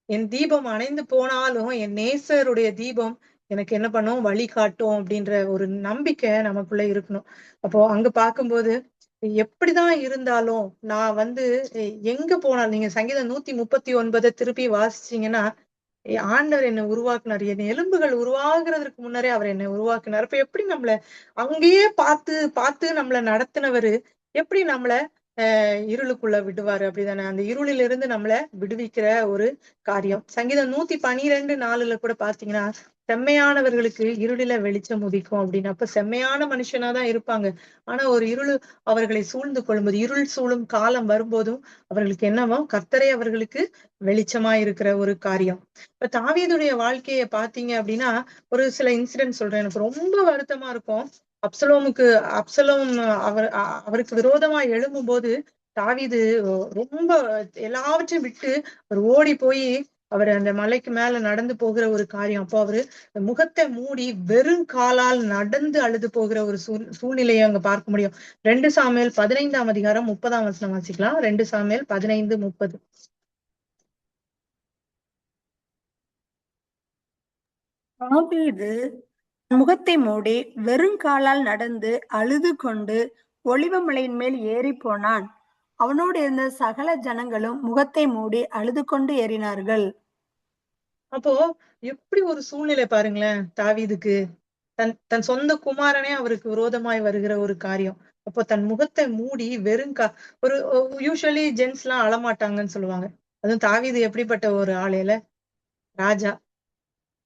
என் தீபம் அணைந்து போனாலும் என் நேசருடைய தீபம் எனக்கு என்ன பண்ணும், வழி காட்டும் அப்படின்ற ஒரு நம்பிக்கை நமக்குள்ள இருக்கணும். அப்போ அங்க பார்க்கும்போது எப்படிதான் இருந்தாலும் நான் வந்து எங்க போனாலும், நீங்க சங்கீதம் 139 திருப்பி வாசிச்சீங்கன்னா, ஆண்டவர் என்னை உருவாக்குனார், என் எலும்புகள் உருவாகுறதுக்கு முன்னரே அவர் என்னை உருவாக்குனார். அப்ப எப்படி நம்மள அங்கேயே பார்த்து பார்த்து நம்மள நடத்தினவரு எப்படி நம்மள இருளுக்குள்ள விடுவாரு? அப்படிதானே? அந்த இருளிலிருந்து நம்மள விடுவிக்கிற ஒரு காரியம். சங்கீதம் 112:4 கூட பாத்தீங்கன்னா, செம்மையானவர்களுக்கு இருளில வெளிச்சம் உதிக்கும் அப்படின்னு. அப்ப செம்மையான மனுஷனாதான் இருப்பாங்க, ஆனா ஒரு இருள் அவர்களை சூழ்ந்து கொள்ளும்போது, இருள் சூழும் காலம் வரும்போதும் அவர்களுக்கு என்னவோ கர்த்தரே அவர்களுக்கு வெளிச்சமா இருக்கிற ஒரு காரியம். இப்ப தாவீதுடைய வாழ்க்கைய பாத்தீங்க அப்படின்னா, ஒரு சில இன்சிடென்ட் சொல்றேன். எனக்கு ரொம்ப வருத்தமா இருக்கும். அப்சலோம் அவருக்கு விரோதமா எழும்பும் போது தாவீது ரொம்ப எல்லாவற்றையும் விட்டு அவர் ஓடி போய் அவர் அந்த மலைக்கு மேல நடந்து போகிற ஒரு காரியம். அப்போ அவரு முகத்தை மூடி வெறும் காலால் நடந்து அழுது போகிற ஒரு சூழ்நிலையை அங்க பார்க்க முடியும். 2 சாமுவேல் 15:30 வாசிக்கலாம். 2 சாமுவேல் 15:30. தாவீது முகத்தை மூடி வெறுங்காலால் நடந்து அழுது கொண்டு ஒலிவமலையின் மேல் ஏறி போனான். அவனோடு இருந்த சகல ஜனங்களும் முகத்தை மூடி அழுது கொண்டு ஏறினார்கள். அப்போ எப்படி ஒரு சூழ்நிலை பாருங்களேன் தாவீதுக்கு. தன் சொந்த குமாரனே அவருக்கு விரோதமாய் வருகிற ஒரு காரியம். அப்போ தன் முகத்தை மூடி ஒரு யூஸ்வலி ஜென்ஸ் எல்லாம் அழமாட்டாங்கன்னு சொல்லுவாங்க. அதுவும் தாவீது எப்படிப்பட்ட ஒரு ஆளையில ராஜா,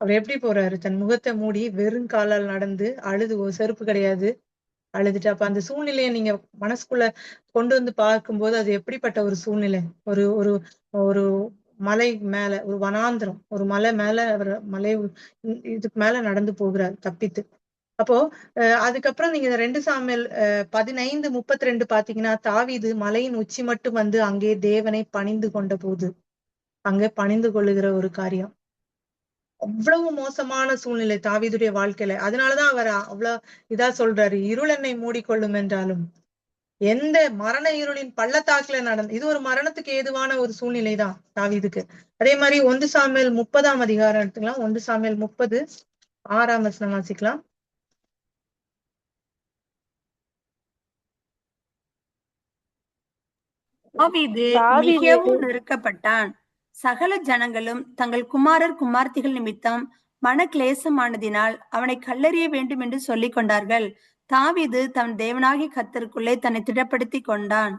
அவர் எப்படி போறாரு, தன் முகத்தை மூடி வெறுங்காலால் நடந்து அழுது, ஒரு செருப்பு கிடையாது, அழுதுட்டு. அப்ப அந்த சூழ்நிலையை நீங்க மனசுக்குள்ள கொண்டு வந்து பார்க்கும்போது அது எப்படிப்பட்ட ஒரு சூழ்நிலை. ஒரு ஒரு ஒரு மலை மேல, ஒரு வனாந்திரம், ஒரு மலை மேல அவர் இதுக்கு மேல நடந்து போகிறார் தப்பித்து. அப்போ அதுக்கப்புறம் நீங்க 2 சாமுவேல் 15:32 பாத்தீங்கன்னா, தாவீது மலையின் உச்சி மட்டும் வந்து அங்கே தேவனை பணிந்து கொண்ட போது, அங்க பணிந்து கொள்ளுகிற ஒரு காரியம். அவ்வளவு மோசமான சூழ்நிலை தாவீதுடைய வாழ்க்கையில. அதனாலதான் அவர் அவ்வளவு இதா சொல்றாரு, இருள் என்னை மூடிக்கொள்ளும் என்றாலும் எந்த மரண இருளின் பள்ளத்தாக்குல இது ஒரு மரணத்துக்கு ஏதுவான ஒரு சூழ்நிலை தான் தாவீதுக்கு. அதே மாதிரி 1 சாமுவேல் 30 எடுத்துக்கலாம். 1 சாமுவேல் 30:6 வாசிக்கலாம். தாவீது மிகவும் நெருக்கப்பட்டான். சகல ஜனங்களும் தங்கள் குமாரர் குமார்த்திகள் நிமித்தம் மன கிளேசமானதினால் அவனை கல்லெறிய வேண்டும் என்று சொல்லிக் கொண்டார்கள். தாவீது தன் தேவனாகி கர்த்தருக்குள்ளே தன்னை திடப்படுத்தி கொண்டான்.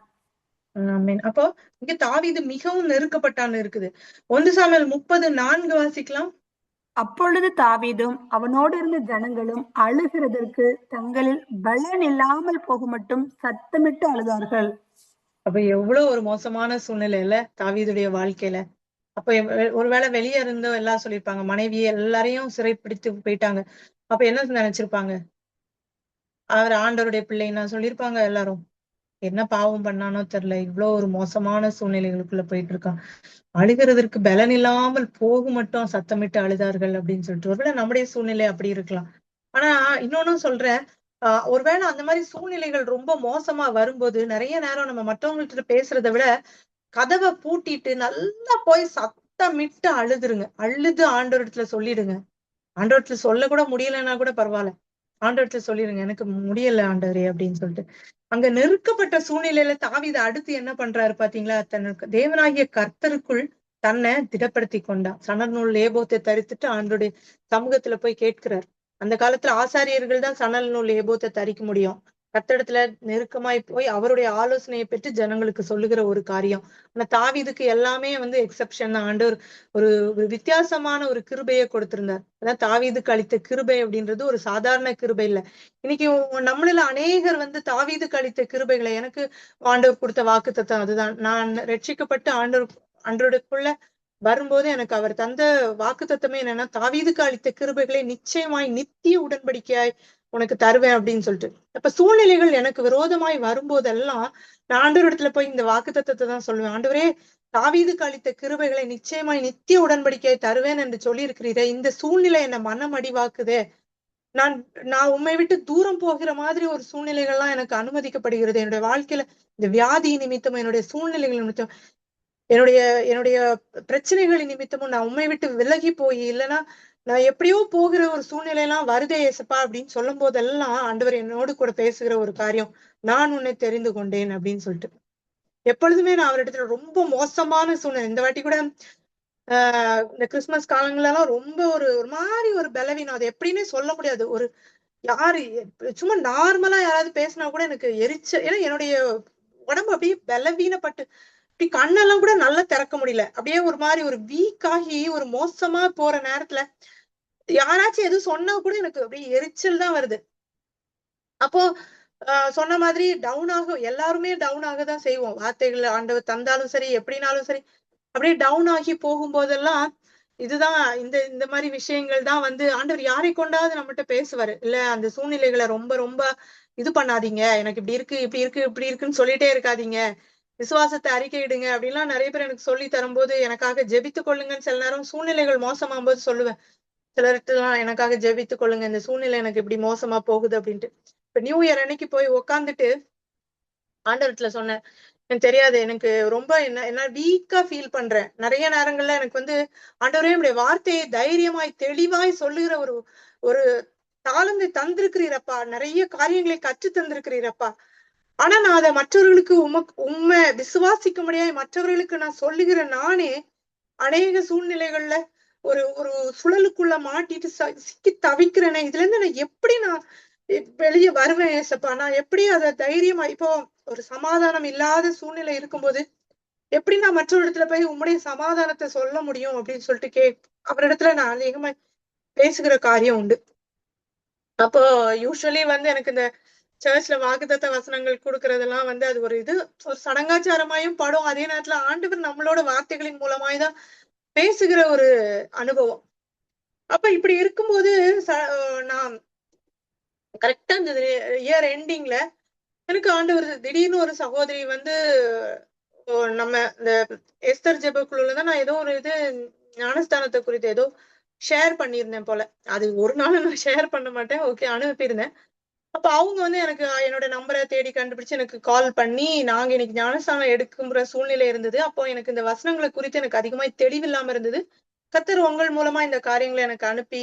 அப்போ இங்க தாவீது மிகவும் நெருக்கப்பட்டான்னு இருக்குது. 1 சாமுவேல் 30:4 வாசிக்கலாம். அப்பொழுது தாவீதும் அவனோடு இருந்த ஜனங்களும் அழுகிறதற்கு தங்களில் பலன் இல்லாமல் போக மட்டும் சத்தமிட்டு அழுதார்கள். அப்ப எவ்வளவு ஒரு மோசமான சூழ்நிலை இல்ல தாவீதுடைய வாழ்க்கையில. அப்ப ஒருவேளை வெளியே இருந்தோ எல்லாம் சொல்லியிருப்பாங்க, மனைவியை எல்லாரையும் சிறைப்பிடித்து போயிட்டாங்க. அப்ப என்ன நினைச்சிருப்பாங்க, அவர் ஆண்டவருடைய பிள்ளைன்னா சொல்லியிருப்பாங்க எல்லாரும். என்ன பாவம் பண்ணானோ தெரியல, இவ்வளவு ஒரு மோசமான சூழ்நிலைகளுக்குள்ள போயிட்டு இருக்கான். அழுகிறதற்கு பலன் இல்லாமல் போக மட்டும் சத்தமிட்டு அழுதார்கள் அப்படின்னு சொல்லிட்டு. ஒருவேளை நம்முடைய சூழ்நிலை அப்படி இருக்கலாம். ஆனா இன்னொன்னும் சொல்றேன், ஒருவேளை அந்த மாதிரி சூழ்நிலைகள் ரொம்ப மோசமா வரும்போது நிறைய நேரம் நம்ம மற்றவங்கள்ட்ட பேசுறதை விட கதவை பூட்டிட்டு நல்லா போய் சத்தமிட்டு அழுதுருங்க. அழுது ஆண்டவரிடத்துல சொல்லிடுங்க. ஆண்டவரிடத்துல சொல்ல கூட முடியலைன்னா கூட பரவாயில்ல, ஆண்டவரிடத்துல சொல்லிடுங்க, எனக்கு முடியல ஆண்டவரே அப்படின்னு சொல்லிட்டு. அங்க நெருக்கப்பட்ட சூழ்நிலையில தாவீது அடுத்து என்ன பண்றாரு பாத்தீங்களா, தனக்கு தேவனாகிய கர்த்தருக்குள் தன்னை திடப்படுத்தி கொண்டான். சணல் நூல் ஏபோத்தை தரித்துட்டு ஆண்டோடைய சமூகத்துல போய் கேட்கிறார். அந்த காலத்துல ஆசாரியர்கள் தான் சணல் நூல் ஏபோத்தை தரிக்க முடியும். கர்த்தரிடத்துல நெருக்கமாய் போய் அவருடைய ஆலோசனையை பெற்று ஜனங்களுக்கு சொல்லுகிற ஒரு காரியம். ஆனா தாவீதுக்கு எல்லாமே எக்ஸெப்ஷன் தான். ஆண்டவர் ஒரு வித்தியாசமான ஒரு கிருபையை கொடுத்திருந்தார். அதான் தாவீதுக்கு அளித்த கிருபை அப்படின்றது ஒரு சாதாரண கிருபை இல்ல. இன்னைக்கு நம்மளில அநேகர் தாவீதுக்கு அளித்த கிருபைகளை, எனக்கு ஆண்டவர் கொடுத்த வாக்குத்தத்தம் அதுதான். நான் ரட்சிக்கப்பட்டு ஆண்டவருக்குள்ள வரும்போது எனக்கு அவர் தந்த வாக்குத்தத்தமே என்னன்னா, தாவீதுக்கு அளித்த கிருபைகளை நிச்சயமாய் நித்திய உடன்படிக்கையாய் உனக்கு தருவேன் அப்படின்னு சொல்லிட்டு. அப்ப சூழ்நிலைகள் எனக்கு விரோதமாய் வரும்போதெல்லாம் நான் ஆண்டவர் இடத்துல போய் இந்த வாக்குத்தத்தத்தை தான் சொல்லுவேன். ஆண்டவரே, தாவீதுக்கு அளித்த கிருபைகளை நிச்சயமாய் நித்திய உடன்படிக்கையை தருவேன் என்று சொல்லி இருக்கிறீரே, இந்த சூழ்நிலை என்ன மனமடிவாக்குதே, நான் நான் உண்மை விட்டு தூரம் போகிற மாதிரி ஒரு சூழ்நிலைகள்லாம் எனக்கு அனுமதிக்கப்படுகிறது. என்னுடைய வாழ்க்கையில இந்த வியாதி நிமித்தம், என்னுடைய சூழ்நிலைகள் நிமித்தம், என்னுடைய என்னுடைய பிரச்சனைகள் நிமித்தமும் நான் உண்மை விட்டு விலகி போய், இல்லைன்னா நான் எப்படியோ போகிற ஒரு சூழ்நிலை எல்லாம் வருதே ஏசப்பா அப்படின்னு சொல்லும் போதெல்லாம் ஆண்டவர் என்னோடு கூட பேசுகிற ஒரு காரியம், நான் உன்னை தெரிந்து கொண்டேன் அப்படின்னு சொல்லிட்டு. எப்பொழுதுமே நான் அவரிடத்துல ரொம்ப மோசமான சூழ்நிலை, இந்த வாட்டி கூட இந்த கிறிஸ்துமஸ் காலங்கள்ல எல்லாம் ரொம்ப ஒரு ஒரு மாதிரி ஒரு பலவீனம், அது எப்படின்னே சொல்ல முடியாது. ஒரு யாரு சும்மா நார்மலா யாராவது பேசினா கூட எனக்கு ஏன்னா என்னுடைய உடம்பு அப்படியே பலவீனப்பட்டு இப்படி கண்ணெல்லாம் கூட நல்லா திறக்க முடியல. அப்படியே ஒரு மாதிரி ஒரு வீக் ஆகி ஒரு மோசமா போற நேரத்துல யாராச்சும் எதுவும் சொன்னா கூட எனக்கு அப்படியே எரிச்சல் தான் வருது. அப்போ சொன்ன மாதிரி டவுன் ஆகும், எல்லாருமே டவுன் ஆக தான் செய்வோம். வார்த்தைகள் ஆண்டவர் தந்தாலும் சரி, எப்படினாலும் சரி, அப்படியே டவுன் ஆகி போகும்போதெல்லாம் இதுதான் இந்த இந்த மாதிரி விஷயங்கள் தான் வந்து ஆண்டவர் யாரை கொண்டாவது நம்மகிட்ட பேசுவாரு. இல்ல அந்த சூழ்நிலைகளை ரொம்ப ரொம்ப இது பண்ணாதீங்க, எனக்கு இப்படி இருக்கு இப்படி இருக்கு இப்படி இருக்குன்னு சொல்லிட்டே இருக்காதீங்க, விசுவாசத்தை அறிக்கையிடுங்க அப்படின்லாம் நிறைய பேர் எனக்கு சொல்லி தரும்போது எனக்காக ஜெபித்து கொள்ளுங்கன்னு சில நேரம் சூழ்நிலைகள் மோசமாகும் போது சொல்லுவேன். சிலர்கிட்டலாம் எனக்காக ஜெபித்து கொள்ளுங்க, இந்த சூழ்நிலை எனக்கு இப்படி மோசமா போகுது அப்படின்ட்டு. இப்ப நியூ இயர் அன்னைக்கு போய் உக்காந்துட்டு ஆண்டவரத்துல சொன்னேன், எனக்கு தெரியாது, எனக்கு ரொம்ப என்ன வீக்கா ஃபீல் பண்றேன். நிறைய நேரங்கள்ல எனக்கு வந்து ஆண்டவரே உடைய வார்த்தையை தைரியமாய் தெளிவாய் சொல்லுகிற ஒரு ஒரு தாளந்தை தந்திருக்கிறீரப்பா, நிறைய காரியங்களை கற்று தந்திருக்கிறீரப்பா. ஆனா நான் அதை மற்றவர்களுக்கு உண்மை விசுவாசிக்க முடியாது, மற்றவர்களுக்கு நான் சொல்லுகிற நானே அநேக சூழ்நிலைகள்ல ஒரு ஒரு சுழலுக்குள்ள மாட்டிட்டு சிக்கி தவிக்கிறேனே, இதுல இருந்து நான் எப்படி நான் வெளியே வருவேன் ஏசப்பா, நான் எப்படி அதை தைரியமா, இப்போ ஒரு சமாதானம் இல்லாத சூழ்நிலை இருக்கும்போது எப்படி நான் மற்றொரு இடத்துல போய் உம்முடைய சமாதானத்தை சொல்ல முடியும் அப்படின்னு சொல்லிட்டு அவரிடத்துல நான் அதிகமா பேசுகிற காரியம் உண்டு. அப்போ யூஸ்வலி வந்து எனக்கு இந்த சர்ச்ல வாக்குத்தத்த வசனங்கள் கொடுக்கறதெல்லாம் வந்து அது ஒரு ஒரு சடங்காச்சாரமாயும் படும், அதே நேரத்துல ஆண்டவர் நம்மளோட வார்த்தைகளின் மூலமாய் தான் பேசுகிற ஒரு அனுபவம். அப்ப இப்படி இருக்கும்போது நான் கரெக்டா இந்த இயர் எண்டிங்ல எனக்கு ஆண்டவர் திடீர்னு ஒரு சகோதரி வந்து நம்ம இந்த எஸ்தர் ஜெபக்குழுல நான் ஏதோ ஒரு ஞானஸ்தானத்தை குறித்து ஏதோ ஷேர் பண்ணியிருந்தேன் போல, அது ஒரு நாள் நான் ஷேர் பண்ண மாட்டேன், ஓகே அனுப்பியிருந்தேன். அப்ப அவங்க வந்து எனக்கு என்னோட நம்பரை தேடி கண்டுபிடிச்சு எனக்கு கால் பண்ணி, நாங்க இன்னைக்கு ஞானஸ்தானம் எடுக்குற சூழ்நிலை இருந்தது, அப்போ எனக்கு இந்த வசனங்களை குறித்து எனக்கு அதிகமாய் தெளிவில்லாம இருந்தது, கர்த்தர் உங்கள் மூலமா இந்த காரியங்களை எனக்கு அனுப்பி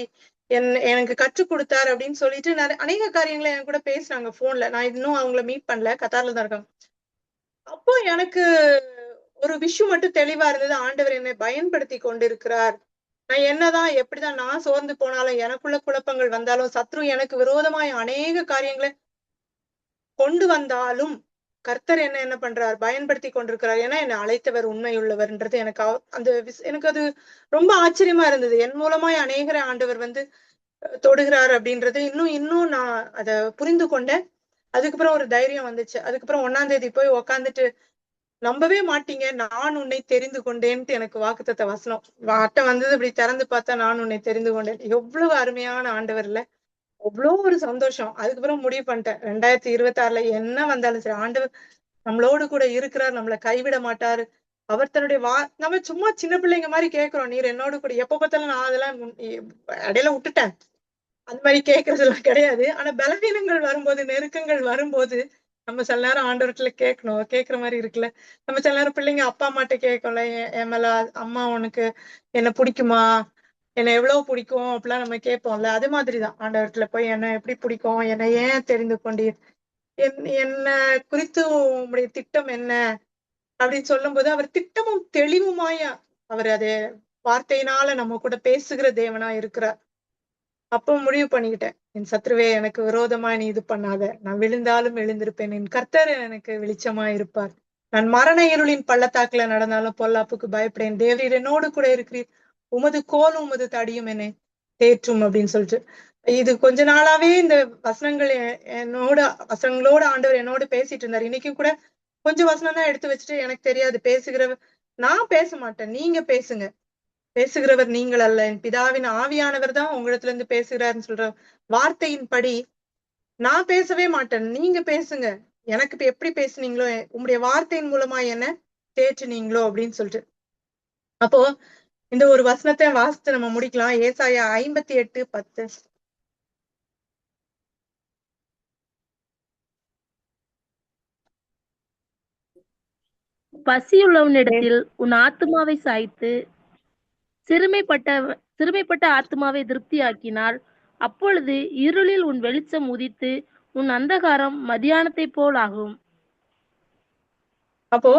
எனக்கு கற்றுக் கொடுத்தாரு அப்படின்னு சொல்லிட்டு அநேக காரியங்களை எனக்கு கூட பேசினாங்க போன்ல. நான் இன்னும் அவங்கள மீட் பண்ணல, கத்தார்ல தான் இருக்காங்க. அப்போ எனக்கு ஒரு விஷயம் மட்டும் தெளிவா இருந்தது, ஆண்டவர் என்னை பயன்படுத்தி கொண்டிருக்கிறார். நான் என்னதான் எப்படிதான் நான் சோர்ந்து போனாலும், எனக்குள்ள குழப்பங்கள் வந்தாலும், சத்ரு எனக்கு விரோதமாய் அநேக காரியங்களை கொண்டு வந்தாலும் கர்த்தர் என்ன பண்றார், பயன்படுத்தி கொண்டிருக்கிறார். ஏன்னா என்னை அழைத்தவர் உண்மையுள்ளவர்ன்றது எனக்கு எனக்கு அது ரொம்ப ஆச்சரியமா இருந்தது. என் மூலமாய் அநேகரை ஆண்டவர் வந்து தொடுகிறார் அப்படின்றது இன்னும் நான் அதை புரிந்து கொண்டேன். அதுக்கப்புறம் ஒரு தைரியம் வந்துச்சு. அதுக்கப்புறம் 1ஆம் தேதி போய் உக்காந்துட்டு, நம்பவே மாட்டீங்க, நான் உன்னை தெரிந்து கொண்டேன்ட்டு எனக்கு வாக்குத்தத்த வசனம் அட்டை வந்தது. இப்படி திறந்து பார்த்தா நான் உன்னை தெரிந்து கொண்டேன். எவ்வளவு அருமையான ஆண்டவர்ல, அவ்வளவு ஒரு சந்தோஷம். அதுக்கப்புறம் முடிவு பண்ணிட்டேன், 2026ல என்ன வந்தாலும் சரி ஆண்டவர் நம்மளோடு கூட இருக்கிறார், நம்மளை கைவிட மாட்டாரு. அவர் தன்னுடைய நம்ம சும்மா சின்ன பிள்ளைங்க மாதிரி கேட்கிறோம், நீர் என்னோடு கூட எப்ப பார்த்தாலும், நான் அதெல்லாம் இடையில விட்டுட்டேன், அந்த மாதிரி கேட்கறது எல்லாம் கிடையாது. ஆனா பலவீனங்கள் வரும்போது, நெருக்கங்கள் வரும்போது நம்ம சில நேரம் ஆண்டவர்கிட்ட கேட்கிற மாதிரி இருக்குல்ல. நம்ம சில நேரம் பிள்ளைங்க அப்பா அம்மாட்ட கேட்கல, என் மேல அம்மா உனக்கு என்ன பிடிக்குமா, என்னை எவ்வளவு பிடிக்கும் அப்படிலாம் நம்ம கேட்போம்ல. அது மாதிரிதான் ஆண்டவர்கிட்ட போய் என்ன எப்படி பிடிக்கும், என்னை ஏன் தெரிந்து கொண்டீர், என்ன குறித்து உங்களுடைய திட்டம் என்ன அப்படின்னு சொல்லும் போது அவர் திட்டமும் தெளிவுமாயா அவர் அதே வார்த்தையினால நம்ம கூட பேசுகிற தேவனா இருக்கிறார். அப்போ முடிவு பண்ணிக்கிட்டேன், என் சத்ருவே எனக்கு விரோதமா நீ இது பண்ணாத, நான் விழுந்தாலும் எழுந்திருப்பேன், என் கர்த்தர் எனக்கு வெளிச்சமா இருப்பார், நான் மரண இருளின் பள்ளத்தாக்குல நடந்தாலும் பொல்லாப்புக்கு பயப்படேன், தேவரீர் என்னோடு கூட இருக்கிறீர், உமது கோலும் உமது தடியும் என்னை தேற்றும் அப்படின்னு சொல்லிட்டு. இது கொஞ்ச நாளாவே இந்த வசனங்கள் வசனங்களோட ஆண்டவர் என்னோடு பேசிட்டு இருந்தார். இன்னைக்கும் கூட கொஞ்சம் வசனம் தான் எடுத்து வச்சுட்டு, எனக்கு தெரியாது பேசுகிறவர் நான் பேச மாட்டேன், நீங்க பேசுங்க, பேசுகிறவர் நீங்கள் அல்ல, என் பிதாவின் ஆவியானவர் தான் உங்களிடத்துல இருந்து பேசுகிறாருன்னு சொல்ற வார்த்தையின்படி நான் பேசவே மாட்டேன், நீங்க பேசுங்க, எனக்கு இப்ப எப்படி பேசுனீங்களோ, உங்களுடைய வார்த்தையின் மூலமா என்ன தேற்றினீங்களோ அப்படின்னு சொல்லிட்டு. அப்போ இந்த ஒரு வசனத்தை வாசித்து நம்ம முடிக்கலாம். ஏசாயா 58:10. பசியுள்ளவனிடத்தில் உன் ஆத்துமாவை சாய்த்து சிறுமைப்பட்ட ஆத்துமாவை திருப்தியாக்கினால், அப்பொழுது இருளில் உன் வெளிச்சம் உதித்து உன் அந்தகாரம் மத்தியானத்தை போல் ஆகும். அப்போ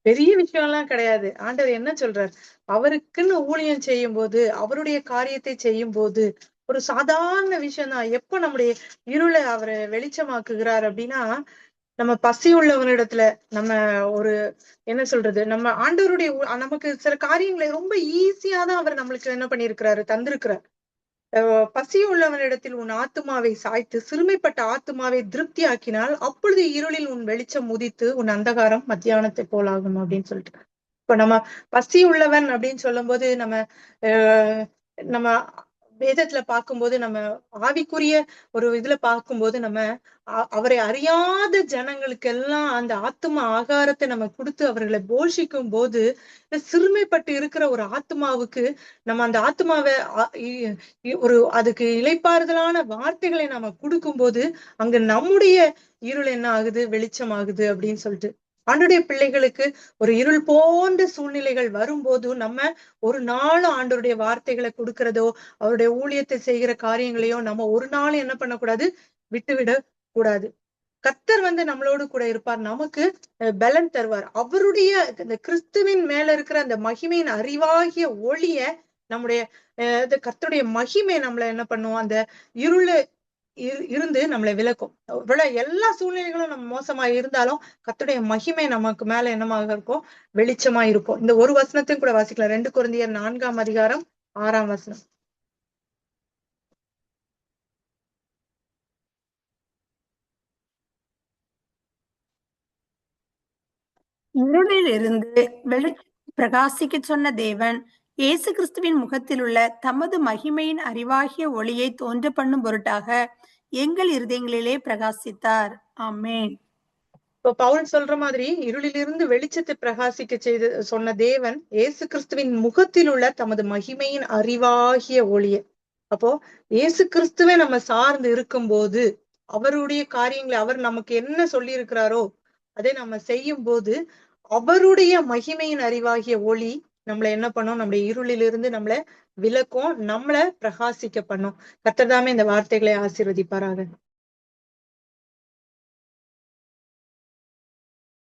பெரிய விஷயம் எல்லாம் கிடையாது. ஆண்டவர் என்ன சொல்றார், அவருக்குன்னு ஊழியம் செய்யும் போது, அவருடைய காரியத்தை செய்யும் போது ஒரு சாதாரண விஷயம் தான். எப்ப நம்முடைய இருளை அவரை வெளிச்சமாக்குகிறார் அப்படின்னா, நம்ம பசி உள்ளவனிடத்துல நம்ம ஒரு என்ன சொல்றது, நம்ம ஆண்டவருடைய நமக்கு சில காரியங்களை ரொம்ப ஈஸியா தான் அவர் நம்மளுக்கு என்ன பண்ணிருக்கிறாரு, தந்திருக்கிறார். பசி உள்ளவனிடத்தில் உன் ஆத்துமாவை சாய்த்து சிறுமைப்பட்ட ஆத்துமாவை திருப்தி ஆக்கினால், அப்பொழுது இருளில் உன் வெளிச்சம் உதித்து உன் அந்தகாரம் மத்தியானத்தை போலாகும் அப்படின்னு சொல்லிட்டு. இப்ப நம்ம பசி உள்ளவன் அப்படின்னு சொல்லும் போது நம்ம வேதத்துல பார்க்கும்போது, நம்ம ஆவிக்குரிய ஒரு இதுல பார்க்கும்போது, நம்ம அவரை அறியாத ஜனங்களுக்கு எல்லாம் அந்த ஆத்தும ஆகாரத்தை நம்ம கொடுத்து அவர்களை போஷிக்கும் போது, சிறுமைப்பட்டு இருக்கிற ஒரு ஆத்மாவுக்கு நம்ம அந்த ஆத்மாவை ஒரு அதுக்கு இளைப்பாறுதலான வார்த்தைகளை நம்ம கொடுக்கும் போது, அங்க நம்முடைய இருள் என்ன ஆகுது, வெளிச்சம் ஆகுது அப்படின்னு சொல்லிட்டு. ஆண்டுடைய பிள்ளைகளுக்கு ஒரு இருள் போன்ற சூழ்நிலைகள் வரும்போது, நம்ம ஒரு நாள் ஆண்டவருடைய வார்த்தைகளை கொடுக்கிறதோ, அவருடைய ஊழியத்தை செய்கிற காரியங்களையோ நம்ம ஒரு நாள் என்ன பண்ணக்கூடாது, விட்டுவிட கூடாது. கர்த்தர் நம்மளோடு கூட இருப்பார், நமக்கு பலன் தருவார். அவருடைய இந்த கிறிஸ்துவின் மேல இருக்கிற அந்த மகிமையின் அறிவாகிய ஒளிய நம்முடைய கர்த்தருடைய மகிமை நம்மள என்ன பண்ணும், அந்த இருள இருந்து நம்மளை விலக்கும். எல்லா சூழ்நிலைகளும் நம்ம மோசமா இருந்தாலும் கர்த்தருடைய மகிமை நமக்கு மேல என்னமாக இருக்கும், வெளிச்சமா இருக்கும். இந்த ஒரு வசனத்தையும் கூட வாசிக்கலாம். 2 கொரிந்தியர் 4:6. இருளில் இருந்து வெளிச்சம் பிரகாசிக்க சொன்ன தேவன் இயேசு கிறிஸ்துவின் முகத்தில் உள்ள தமது மகிமையின் அறிவாகிய ஒளியை தோன்ற பண்ணும் பொருட்டாக எங்கள் இருதயங்களிலே பிரகாசித்தார். ஆமென். இப்போ பவுல் சொல்ற மாதிரி இருளிலிருந்து வெளிச்சத்தை பிரகாசிக்க செய்து சொன்ன தேவன் இயேசு கிறிஸ்துவின் முகத்தில் உள்ள தமது மகிமையின் அறிவாகிய ஒளிய. அப்போ இயேசு கிறிஸ்துவை நம்ம சார்ந்து இருக்கும் போது, அவருடைய காரியங்களை அவர் நமக்கு என்ன சொல்லி இருக்கிறாரோ அதை நம்ம செய்யும் போது, அவருடைய மகிமையின் அறிவாகிய ஒளி நம்மள என்ன பண்ணும், நம்முடைய இருளிலிருந்து நம்மள விலக்கும், நம்மள பிரகாசிக்க பண்ணும். கர்த்தர் தாமே இந்த வார்த்தைகளை ஆசீர்வதிப்பாராக.